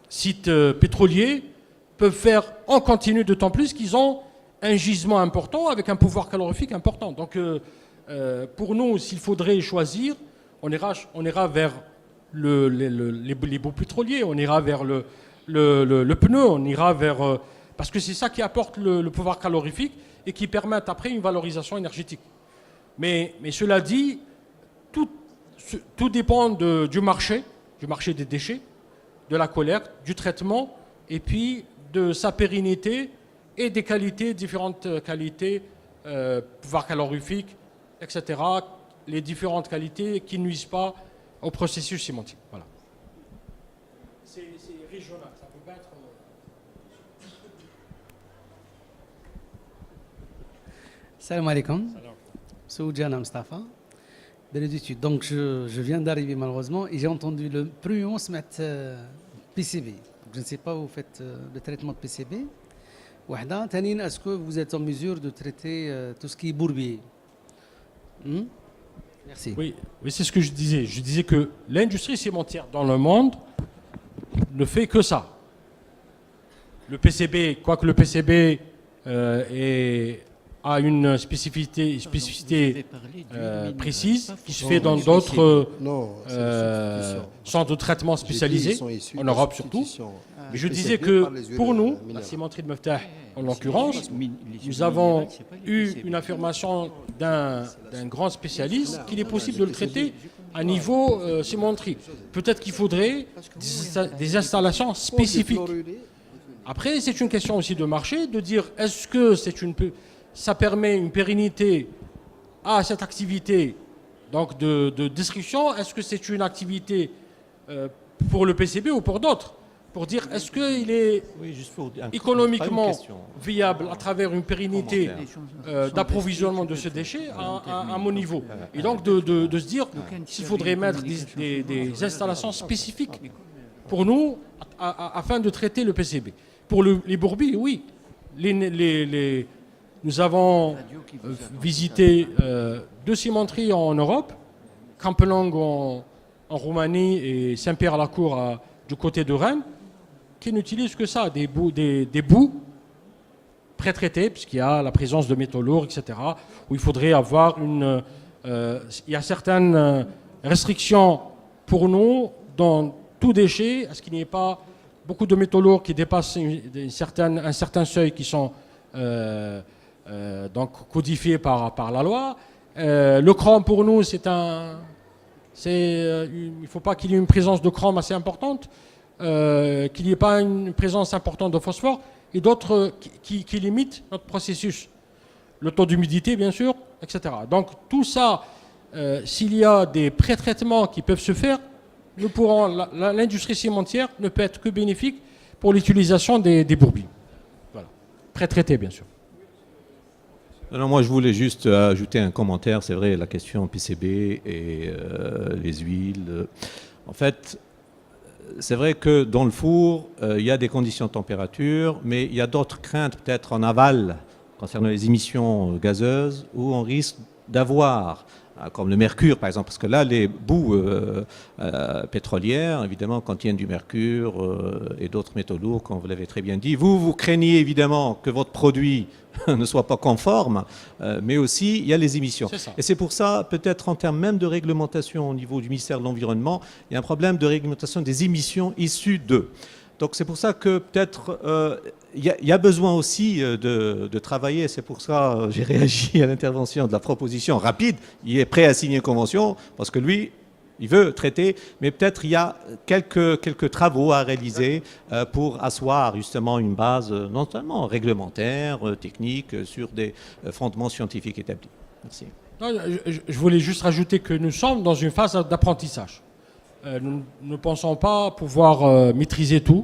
sites pétroliers, peuvent faire en continu, d'autant plus qu'ils ont un gisement important avec un pouvoir calorifique important. Donc pour nous, s'il faudrait choisir, on ira vers les bouts pétroliers, on ira vers le pneu, on ira vers... parce que c'est ça qui apporte le pouvoir calorifique et qui permet après une valorisation énergétique. Mais cela dit, tout dépend du marché des déchets, de la collecte, du traitement, et puis de sa pérennité et des qualités, différentes qualités, pouvoir calorifique, etc., les différentes qualités qui ne nuisent pas au processus cimentique. Voilà. c'est régional, ça peut pas être... Salam alaikum. Soudjana Mustafa, de les études. Donc je viens d'arriver malheureusement et j'ai entendu le premier mot se mettre PCB. Donc, je ne sais pas où vous faites le traitement de PCB. Wahda, Tanine, est-ce que vous êtes en mesure de traiter tout ce qui est bourbier? Merci. Oui, c'est ce que je disais. Je disais que l'industrie cimentière dans le monde ne fait que ça. Le PCB, quoique le PCB a une spécificité précise qui se fait dans d'autres centres de traitement spécialisés, en Europe surtout. Mais je disais que pour nous, la cimenterie de Meftah, en l'occurrence, nous avons eu une affirmation d'un grand spécialiste qu'il est possible de le traiter à niveau cimenterie. Peut-être qu'il faudrait des installations spécifiques. Après, c'est une question aussi de marché, de dire est-ce que ça permet une pérennité à cette activité donc de destruction? Est-ce que c'est une activité pour le PCB ou pour d'autres? Pour dire est-ce qu'il est économiquement viable à travers une pérennité d'approvisionnement de ce déchet à mon niveau. Et donc de se dire s'il faudrait mettre des installations spécifiques pour nous afin de traiter le PCB. Pour les bourbies, oui. Nous avons visité 2 cimenteries en Europe, Campelang en Roumanie et Saint-Pierre-la-Cour du côté de Rennes, qui n'utilisent que ça, des boues pré-traitées, puisqu'il y a la présence de métaux lourds, etc., où il faudrait avoir il y a certaines restrictions pour nous dans tout déchet, à ce qu'il n'y ait pas beaucoup de métaux lourds qui dépassent un certain seuil qui sont donc codifiés par la loi. Le chrome pour nous, il ne faut pas qu'il y ait une présence de chrome assez importante, qu'il n'y ait pas une présence importante de phosphore, et d'autres qui limitent notre processus. Le taux d'humidité, bien sûr, etc. Donc tout ça, s'il y a des pré-traitements qui peuvent se faire, nous pourrons, l'industrie cimentière ne peut être que bénéfique pour l'utilisation des bourbies. Voilà. Pré-traités, bien sûr. Alors moi, je voulais juste ajouter un commentaire. C'est vrai, la question PCB et les huiles. En fait, c'est vrai que dans le four, il y a des conditions de température, mais il y a d'autres craintes, peut-être en aval, concernant les émissions gazeuses, où on risque d'avoir, comme le mercure par exemple, parce que là, les boues pétrolières, évidemment, contiennent du mercure et d'autres métaux lourds, comme vous l'avez très bien dit. Vous craignez évidemment que votre produit ne soit pas conforme, mais aussi il y a les émissions. Et c'est pour ça, peut-être en termes même de réglementation au niveau du ministère de l'Environnement, il y a un problème de réglementation des émissions issues d'eux. Donc c'est pour ça que peut-être il y a besoin aussi de travailler. C'est pour ça que j'ai réagi à l'intervention de la proposition rapide. Il est prêt à signer une convention parce que lui, il veut traiter, mais peut-être il y a quelques travaux à réaliser pour asseoir justement une base non seulement réglementaire, technique, sur des fondements scientifiques établis. Merci. Non, je voulais juste rajouter que nous sommes dans une phase d'apprentissage. Nous ne pensons pas pouvoir maîtriser tout.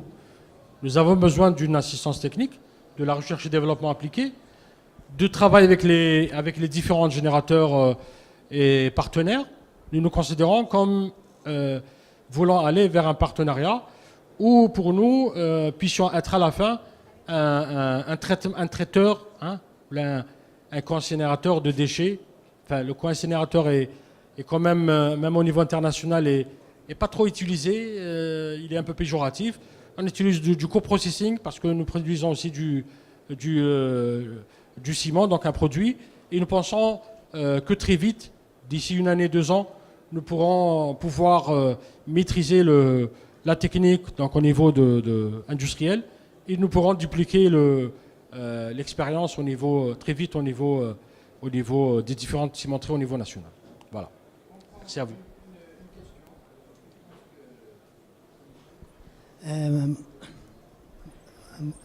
Nous avons besoin d'une assistance technique, de la recherche et développement appliqué, de travail avec les différents générateurs et partenaires. Nous nous considérons comme voulant aller vers un partenariat où, pour nous, puissions être à la fin un traiteur, un co-incinérateur de déchets. Enfin, le co-incinérateur est quand même, même au niveau international, est pas trop utilisé. Il est un peu péjoratif. On utilise du co-processing parce que nous produisons aussi du ciment, donc un produit. Et nous pensons que très vite, d'ici 1 année, 2 ans, nous pourrons pouvoir maîtriser la technique donc au niveau industriel, et nous pourrons dupliquer l'expérience très vite au niveau des différentes cimenteries au niveau national. Voilà. Merci à vous.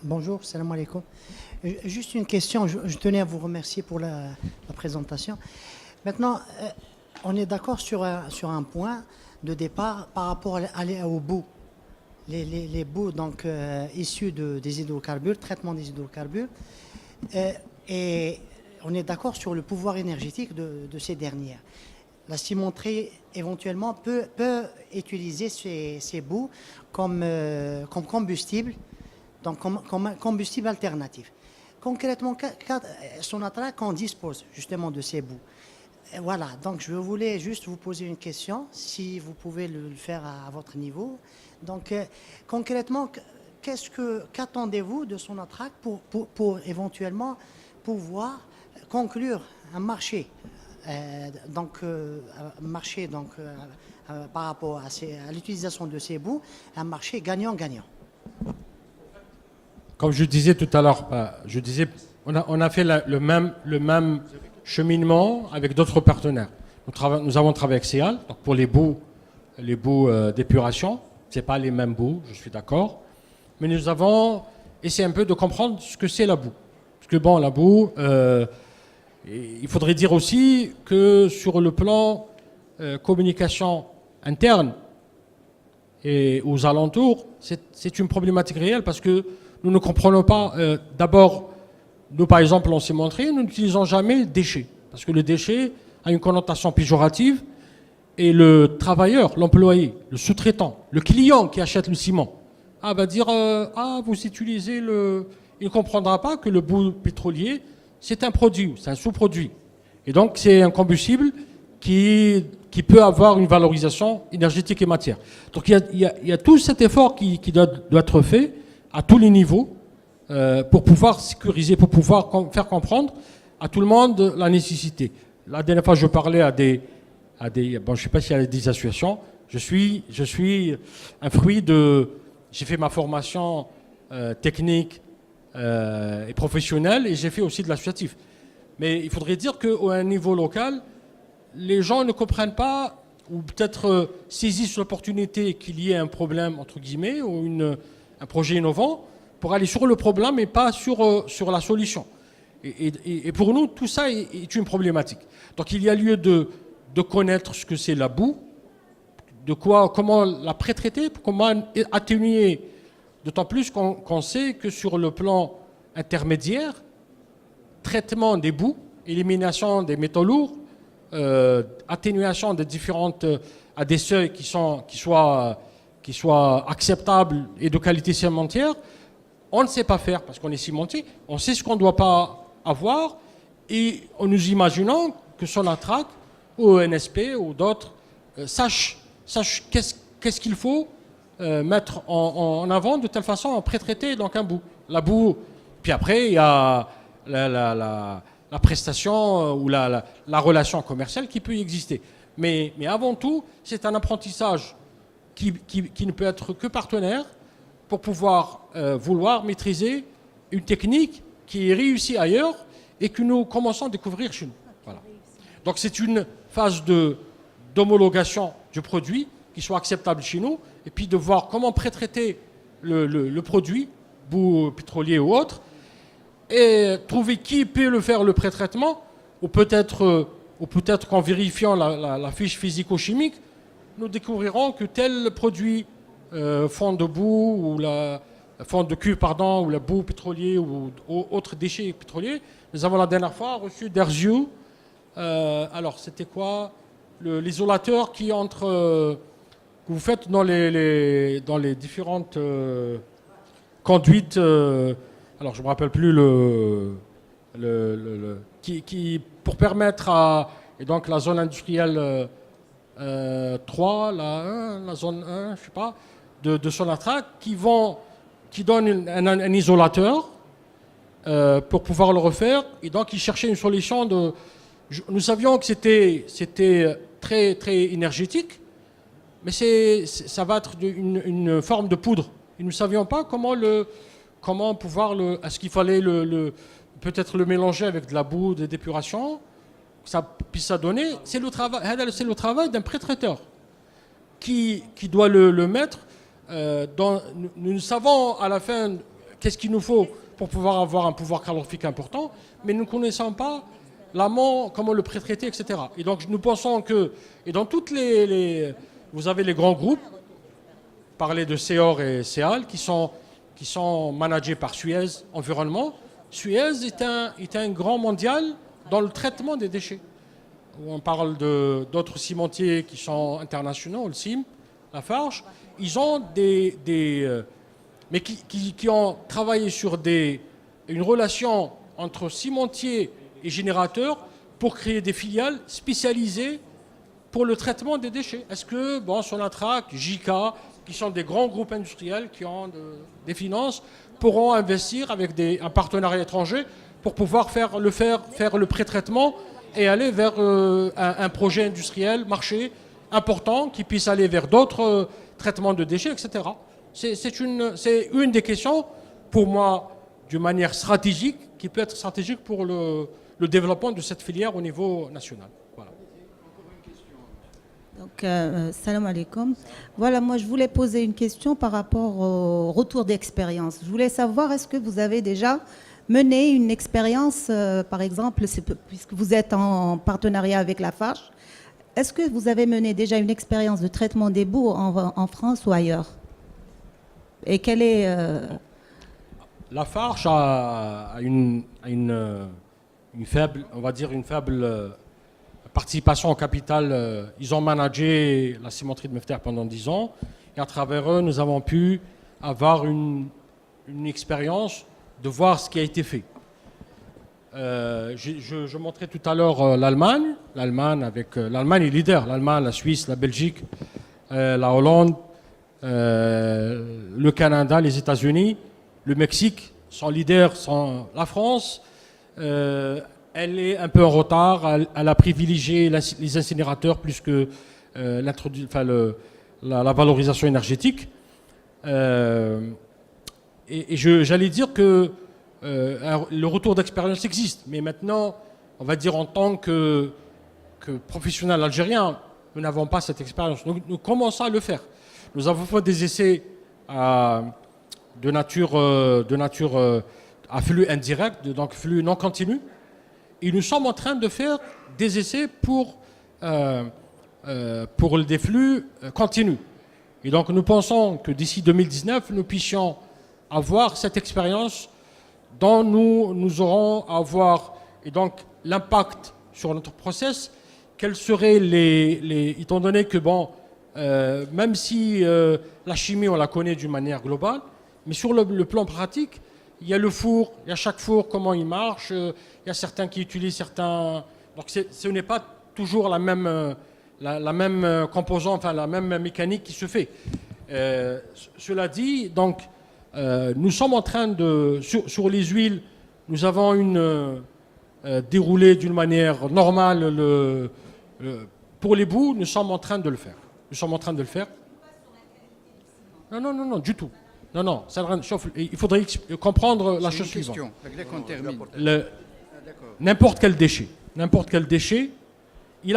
Bonjour, salam alaikum. Juste une question, je tenais à vous remercier pour la présentation. Maintenant, on est d'accord sur un point de départ par rapport à aller au bout les boues donc, issues des hydrocarbures, traitement des hydrocarbures. Et on est d'accord sur le pouvoir énergétique de ces dernières. La cimenterie, éventuellement, peut utiliser ces boues comme combustible, donc comme combustible alternatif. Concrètement, Sonatrach, on dispose justement de ces boues. Et voilà, donc je voulais juste vous poser une question, si vous pouvez le faire à votre niveau. Donc, concrètement, qu'attendez-vous de Sonatrach pour éventuellement pouvoir conclure un marché par rapport à l'utilisation de ces boues, un marché gagnant-gagnant. Comme je disais tout à l'heure, on a fait le même cheminement avec d'autres partenaires. Nous avons travaillé avec CEAL, donc pour les boues d'épuration. Ce n'est pas les mêmes boues, je suis d'accord. Mais nous avons essayé un peu de comprendre ce que c'est la boue. Parce que bon, la boue, il faudrait dire aussi que sur le plan communication interne et aux alentours, c'est une problématique réelle parce que nous ne comprenons pas. D'abord, nous par exemple en cimenterie, nous n'utilisons jamais le déchet. Parce que le déchet a une connotation péjorative et le travailleur, l'employé, le sous-traitant, le client qui achète le ciment, va dire vous utilisez le... Il ne comprendra pas que le bout pétrolier, c'est un produit, c'est un sous-produit. Et donc, c'est un combustible qui peut avoir une valorisation énergétique et matière. Donc, il y a tout cet effort qui doit être fait à tous les niveaux pour pouvoir sécuriser, pour pouvoir faire comprendre à tout le monde la nécessité. La dernière fois, je parlais à des je ne sais pas s'il y a des associations. Je suis un fruit de... J'ai fait ma formation technique et professionnelle et j'ai fait aussi de l'associatif. Mais il faudrait dire qu'à un niveau local, les gens ne comprennent pas ou peut-être saisissent l'opportunité qu'il y ait un problème, entre guillemets, ou un projet innovant pour aller sur le problème et pas sur la solution. Et pour nous, tout ça est une problématique. Donc il y a lieu de connaître ce que c'est la boue, comment la pré-traiter, comment atténuer, d'autant plus qu'on sait que sur le plan intermédiaire, traitement des boues, élimination des métaux lourds, atténuation des différentes à des seuils qui soient acceptables et de qualité cimentière, on ne sait pas faire parce qu'on est cimentier, on sait ce qu'on ne doit pas avoir et nous imaginons que Sonatrach ou NSP ou d'autres sachent qu'est-ce qu'il faut mettre en avant de telle façon à pré-traiter donc un bout. La boue, puis après il y a la prestation ou la relation commerciale qui peut y exister. Mais avant tout, c'est un apprentissage qui ne peut être que partenaire pour pouvoir vouloir maîtriser une technique qui est réussie ailleurs et que nous commençons à découvrir chez nous. Voilà. Donc c'est une phase d'homologation du produit qui soit acceptable chez nous et puis de voir comment pré-traiter le produit, bout pétrolier ou autre, et trouver qui peut le faire le pré-traitement ou peut-être qu'en vérifiant la fiche physico-chimique, nous découvrirons que tel produit fond de boue ou fond de cuve, ou la boue pétrolier ou autres déchets pétroliers. Nous avons la dernière fois reçu d'Erzio. Alors, c'était quoi l'isolateur qui que vous faites dans les différentes conduites. Alors, je ne me rappelle plus qui pour permettre et donc la zone industrielle 3, la zone 1, je sais pas, de Sonatrach, qui donne un isolateur pour pouvoir le refaire. Et donc, ils cherchaient une solution nous savions que c'était très, très énergétique, mais ça va être une forme de poudre. Et nous ne savions pas comment pouvoir est-ce qu'il fallait peut-être le mélanger avec de la boue de d'épuration, ça puisse donner. C'est le travail d'un pré-traiteur qui doit le mettre. Nous savons à la fin qu'est-ce qu'il nous faut pour pouvoir avoir un pouvoir calorifique important, mais nous ne connaissons pas l'amont, comment le pré-traiter, etc. Et donc nous pensons que, et dans toutes vous avez les grands groupes, parler de Seor et Seal qui sont managés par Suez Environnement. Suez est un grand mondial dans le traitement des déchets. On parle d'autres cimentiers qui sont internationaux, le CIM, Lafarge. Ils ont mais qui ont travaillé sur une relation entre cimentiers et générateurs pour créer des filiales spécialisées pour le traitement des déchets. Est-ce que Sonatrach, JICA, qui sont des grands groupes industriels qui ont des finances, pourront investir avec un partenariat étranger pour pouvoir faire le pré-traitement et aller vers un projet industriel, marché important qui puisse aller vers d'autres traitements de déchets, etc. C'est une des questions, pour moi, d'une manière stratégique, qui peut être stratégique pour le développement de cette filière au niveau national. Voilà. Donc, salam alaikum. Voilà, moi je voulais poser une question par rapport au retour d'expérience. Je voulais savoir, est-ce que vous avez déjà mené une expérience, par exemple, puisque vous êtes en partenariat avec Lafarge, est-ce que vous avez mené déjà une expérience de traitement des boues en France ou ailleurs? Et quelle est... Lafarge a une faible, on va dire une faible participation au capital. Ils ont managé la cimenterie de Mefter pendant 10 ans et à travers eux, nous avons pu avoir une expérience de voir ce qui a été fait. Je montrais tout à l'heure l'Allemagne. L'Allemagne est leader. L'Allemagne, la Suisse, la Belgique, la Hollande, le Canada, les États-Unis, le Mexique sont leaders, la France. Elle est un peu en retard. Elle a privilégié les incinérateurs plus que la valorisation énergétique. Et j'allais dire que le retour d'expérience existe. Mais maintenant, on va dire en tant que professionnels algériens, nous n'avons pas cette expérience. Nous commençons à le faire. Nous avons fait des essais de nature à flux indirect, donc flux non continu. Et nous sommes en train de faire des essais pour des flux continus. Et donc nous pensons que d'ici 2019, nous puissions avoir cette expérience dont nous aurons à voir, et donc l'impact sur notre process, quels seraient étant donné que même si la chimie on la connaît d'une manière globale, mais sur le plan pratique, il y a le four, il y a chaque four, comment il marche, il y a certains qui utilisent certains... Donc ce n'est pas toujours la même composante, enfin la même mécanique qui se fait. Cela dit, donc, nous sommes en train de... Sur les huiles, nous avons déroulé d'une manière normale pour les boues, nous sommes en train de le faire. Nous sommes en train de le faire. Non, du tout. Non, il faudrait comprendre la chose suivante. N'importe quel déchet, il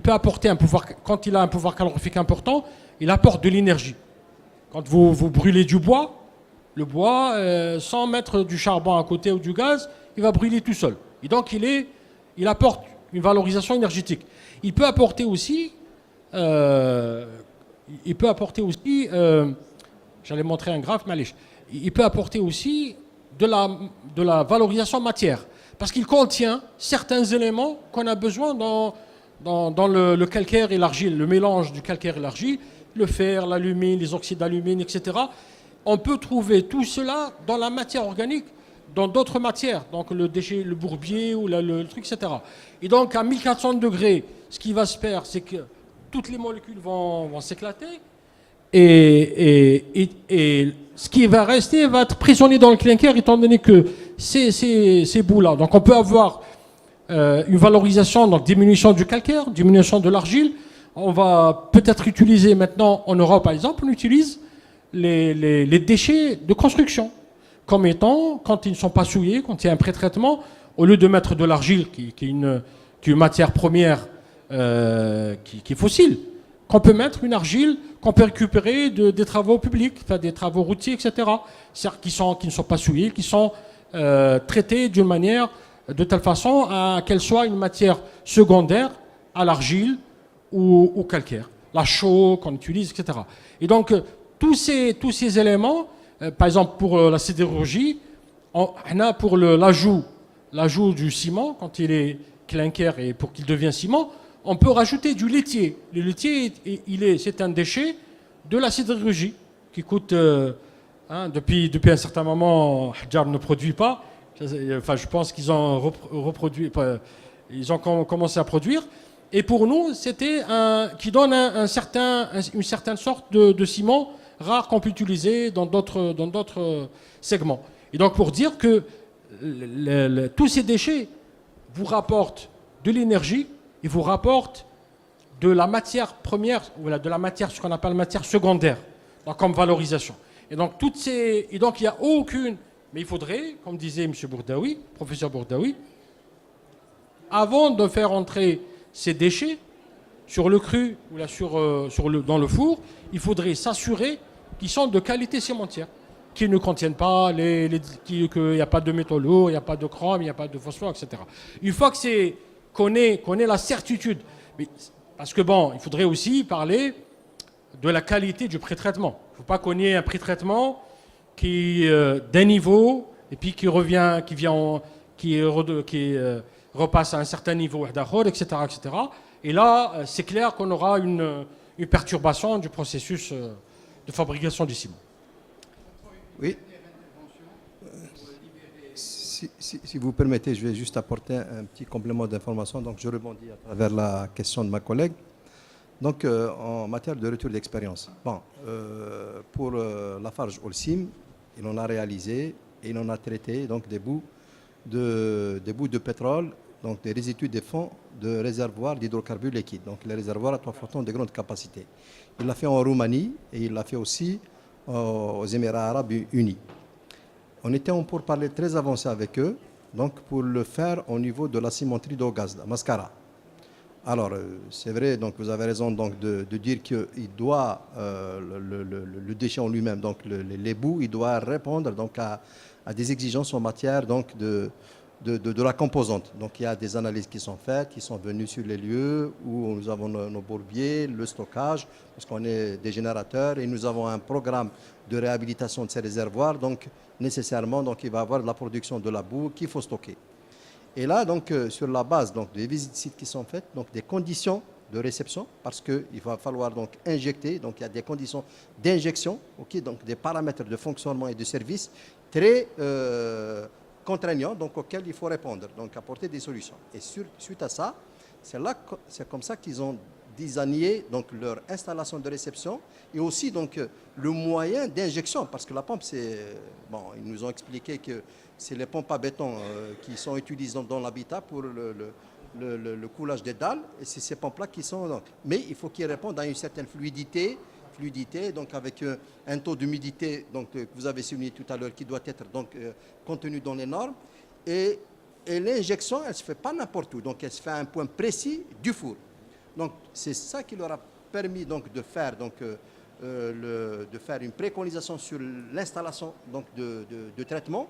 peut apporter un pouvoir, quand il a un pouvoir calorifique important, il apporte de l'énergie. Quand vous brûlez du bois, le bois, sans mettre du charbon à côté ou du gaz, il va brûler tout seul. Et donc il apporte une valorisation énergétique. Il peut apporter aussi, j'allais montrer un graphe, mais il peut apporter aussi de la valorisation matière, parce qu'il contient certains éléments qu'on a besoin dans le calcaire et l'argile, le mélange du calcaire et l'argile, le fer, l'alumine, les oxydes d'alumine, etc. On peut trouver tout cela dans la matière organique, dans d'autres matières, donc le déchet, le bourbier ou le truc, etc. Et donc à 1400 degrés, ce qui va se faire, c'est que toutes les molécules vont s'éclater et ce qui va rester va être prisonnier dans le clinker, étant donné que ces bouts-là. Donc on peut avoir une valorisation, donc diminution du calcaire, diminution de l'argile. On va peut-être utiliser maintenant, en Europe par exemple, on utilise les déchets de construction comme étant, quand ils ne sont pas souillés, quand il y a un pré-traitement, au lieu de mettre de l'argile qui est une matière première qui est fossile, qu'on peut mettre une argile qu'on peut récupérer des travaux publics, enfin des travaux routiers, etc. C'est-à-dire qui ne sont pas souillés, qui sont traités d'une manière, de telle façon qu'elle soit une matière secondaire à l'argile ou au calcaire. La chaux qu'on utilise, etc. Et donc, tous ces éléments, par exemple pour la sidérurgie, on a pour l'ajout du ciment, quand il est clinker et pour qu'il devienne ciment, on peut rajouter du laitier. Le laitier, c'est un déchet de la sidérurgie qui coûte, depuis un certain moment, Hadjar ne produit pas. Enfin, je pense qu'ils ont ils ont commencé à produire. Et pour nous, c'était qui donne une certaine sorte de ciment rare qu'on peut utiliser dans d'autres segments. Et donc pour dire que tous ces déchets vous rapportent de l'énergie et vous rapportent de la matière première, ou de la matière, ce qu'on appelle matière secondaire, donc comme valorisation. Et donc il n'y a aucune, mais il faudrait, comme disait M. Bourdaoui, professeur Bourdaoui, avant de faire entrer ces déchets sur le cru ou dans le four, il faudrait s'assurer qu'ils sont de qualité cimentière, qu'ils ne contiennent pas, qu'il n'y a pas de métaux lourds, il n'y a pas de chrome, il n'y a pas de phosphore, etc. Une fois qu'on ait la certitude, parce que il faudrait aussi parler de la qualité du pré-traitement. Il ne faut pas qu'on ait un pré-traitement qui d'un niveau et puis qui repasse à un certain niveau, etc., etc. Et là, c'est clair qu'on aura une perturbation du processus de fabrication du ciment. Oui. Si vous permettez, je vais juste apporter un petit complément d'information. Donc, je rebondis à travers la question de ma collègue. Donc, en matière de retour d'expérience, pour Lafarge Holcim, il en a réalisé et il en a traité donc des bouts de pétrole, donc des résidus des fonds de réservoirs d'hydrocarbures liquides, donc les réservoirs à 3 photons de grande capacité. Il l'a fait en Roumanie et il l'a fait aussi aux Émirats Arabes Unis. On était en pourparlers très avancé avec eux, donc pour le faire au niveau de la cimenterie d'eau gaz, la Mascara. Alors, c'est vrai, donc vous avez raison donc, de dire qu'il doit, le déchet en lui-même, donc les bouts, il doit répondre donc, à des exigences en matière donc, de la composante. Donc il y a des analyses qui sont faites, qui sont venues sur les lieux où nous avons nos bourbiers, le stockage, parce qu'on est des générateurs et nous avons un programme de réhabilitation de ces réservoirs. Donc nécessairement, donc, il va y avoir de la production de la boue qu'il faut stocker. Et là, donc, sur la base donc, des visites de sites qui sont faites, donc des conditions de réception, parce qu'il va falloir donc injecter, donc il y a des conditions d'injection, donc des paramètres de fonctionnement et de service très contraignants, donc auxquels il faut répondre, donc apporter des solutions. Et suite à ça, c'est comme ça qu'ils ont designé donc leur installation de réception et aussi donc le moyen d'injection, parce que la pompe, ils nous ont expliqué que c'est les pompes à béton qui sont utilisées dans l'habitat pour le coulage des dalles, et c'est ces pompes-là qui sont... Donc, mais il faut qu'ils répondent à une certaine fluidité, donc avec un taux d'humidité que vous avez souligné tout à l'heure qui doit être donc, contenu dans les normes. Et l'injection, elle ne se fait pas n'importe où, donc elle se fait à un point précis du four. Donc c'est ça qui leur a permis donc, de faire une préconisation sur l'installation donc, de traitement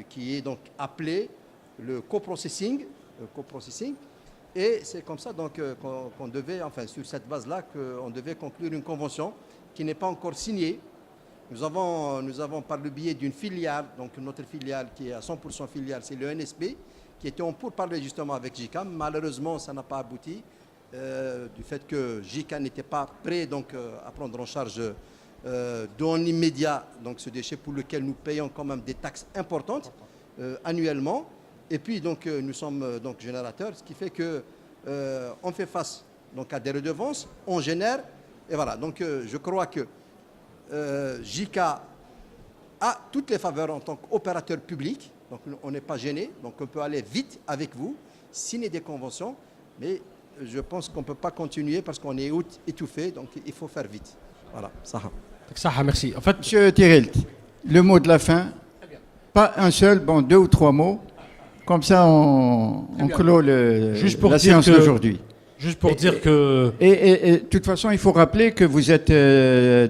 qui est donc appelé le coprocessing. Et c'est comme ça donc, qu'on devait, enfin sur cette base-là, qu'on devait conclure une convention qui n'est pas encore signée. Nous avons par le biais d'une filiale, donc notre filiale qui est à 100% filiale, c'est le NSB, qui était en pourparlers justement avec JICA. Malheureusement, ça n'a pas abouti du fait que JICA n'était pas prêt donc, à prendre en charge dans l'immédiat donc, ce déchet pour lequel nous payons quand même des taxes importantes annuellement. Et puis, donc, nous sommes donc, générateurs, ce qui fait qu'on fait face donc, à des redevances, on génère, et voilà. Donc, je crois que JICA a toutes les faveurs en tant qu'opérateur public, donc on n'est pas gêné, donc on peut aller vite avec vous, signer des conventions, mais je pense qu'on ne peut pas continuer parce qu'on est étouffé, donc il faut faire vite. Voilà, Saha. Saha, merci. En fait, Monsieur Terilt, le mot de la fin, pas un seul, 2 ou 3 mots. Comme ça, on clôt la séance d'aujourd'hui. Juste pour dire que... Et de toute façon, il faut rappeler que vous êtes,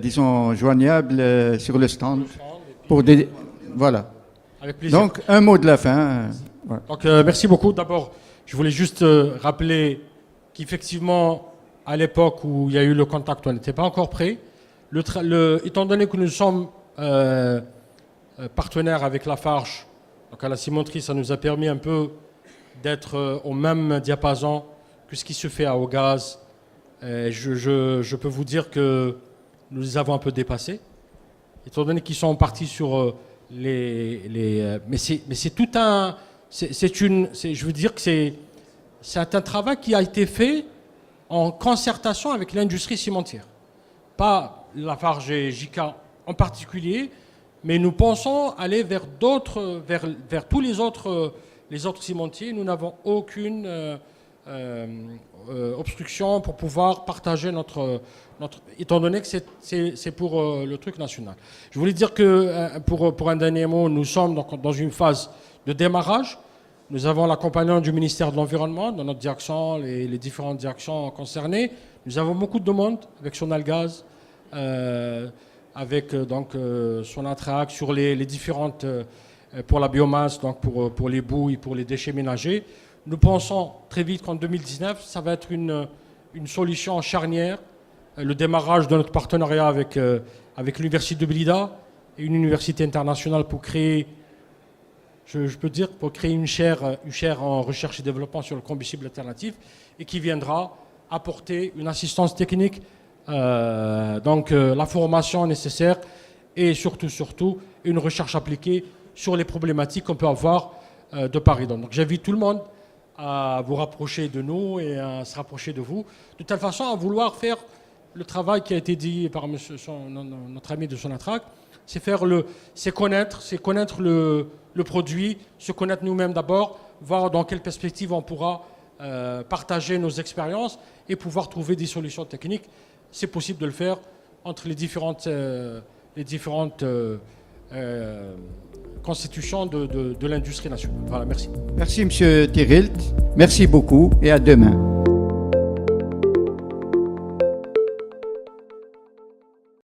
disons, joignable sur le stand. Pour des... Voilà. Avec plaisir. Donc, un mot de la fin. Voilà. Donc, merci beaucoup. D'abord, je voulais juste rappeler qu'effectivement, à l'époque où il y a eu le contact, on n'était pas encore prêt. étant donné que nous sommes partenaires avec Lafarge, donc à la cimenterie, ça nous a permis un peu d'être au même diapason que ce qui se fait à Augaz. Je peux vous dire que nous les avons un peu dépassés, étant donné qu'ils sont partis sur mais c'est tout un... je veux dire que c'est un travail qui a été fait en concertation avec l'industrie cimentière. Pas Lafarge et JK en particulier, mais nous pensons aller vers tous les autres cimentiers. Nous n'avons aucune obstruction pour pouvoir partager étant donné que c'est pour le truc national. Je voulais dire que, pour un dernier mot, nous sommes donc dans une phase de démarrage. Nous avons l'accompagnement du ministère de l'Environnement, dans notre direction, les différentes directions concernées. Nous avons beaucoup de demandes avec Sonalgaz, avec Sonatrach, sur les différentes, pour la biomasse, donc pour les boues et pour les déchets ménagers. Nous pensons très vite qu'en 2019, ça va être une solution charnière, le démarrage de notre partenariat avec l'Université de Blida et une université internationale pour créer, je peux dire, pour créer une chaire en recherche et développement sur le combustible alternatif et qui viendra apporter une assistance technique, la formation nécessaire et surtout une recherche appliquée sur les problématiques qu'on peut avoir de Paris. Donc j'invite tout le monde à vous rapprocher de nous et à se rapprocher de vous, de telle façon à vouloir faire le travail qui a été dit par notre ami de Sonatrach, c'est connaître le produit, se connaître nous-mêmes d'abord, voir dans quelle perspective on pourra partager nos expériences et pouvoir trouver des solutions techniques. C'est possible de le faire entre les différentes constitutions de l'industrie nationale. Voilà, merci. Merci, M. Thirilt. Merci beaucoup et à demain.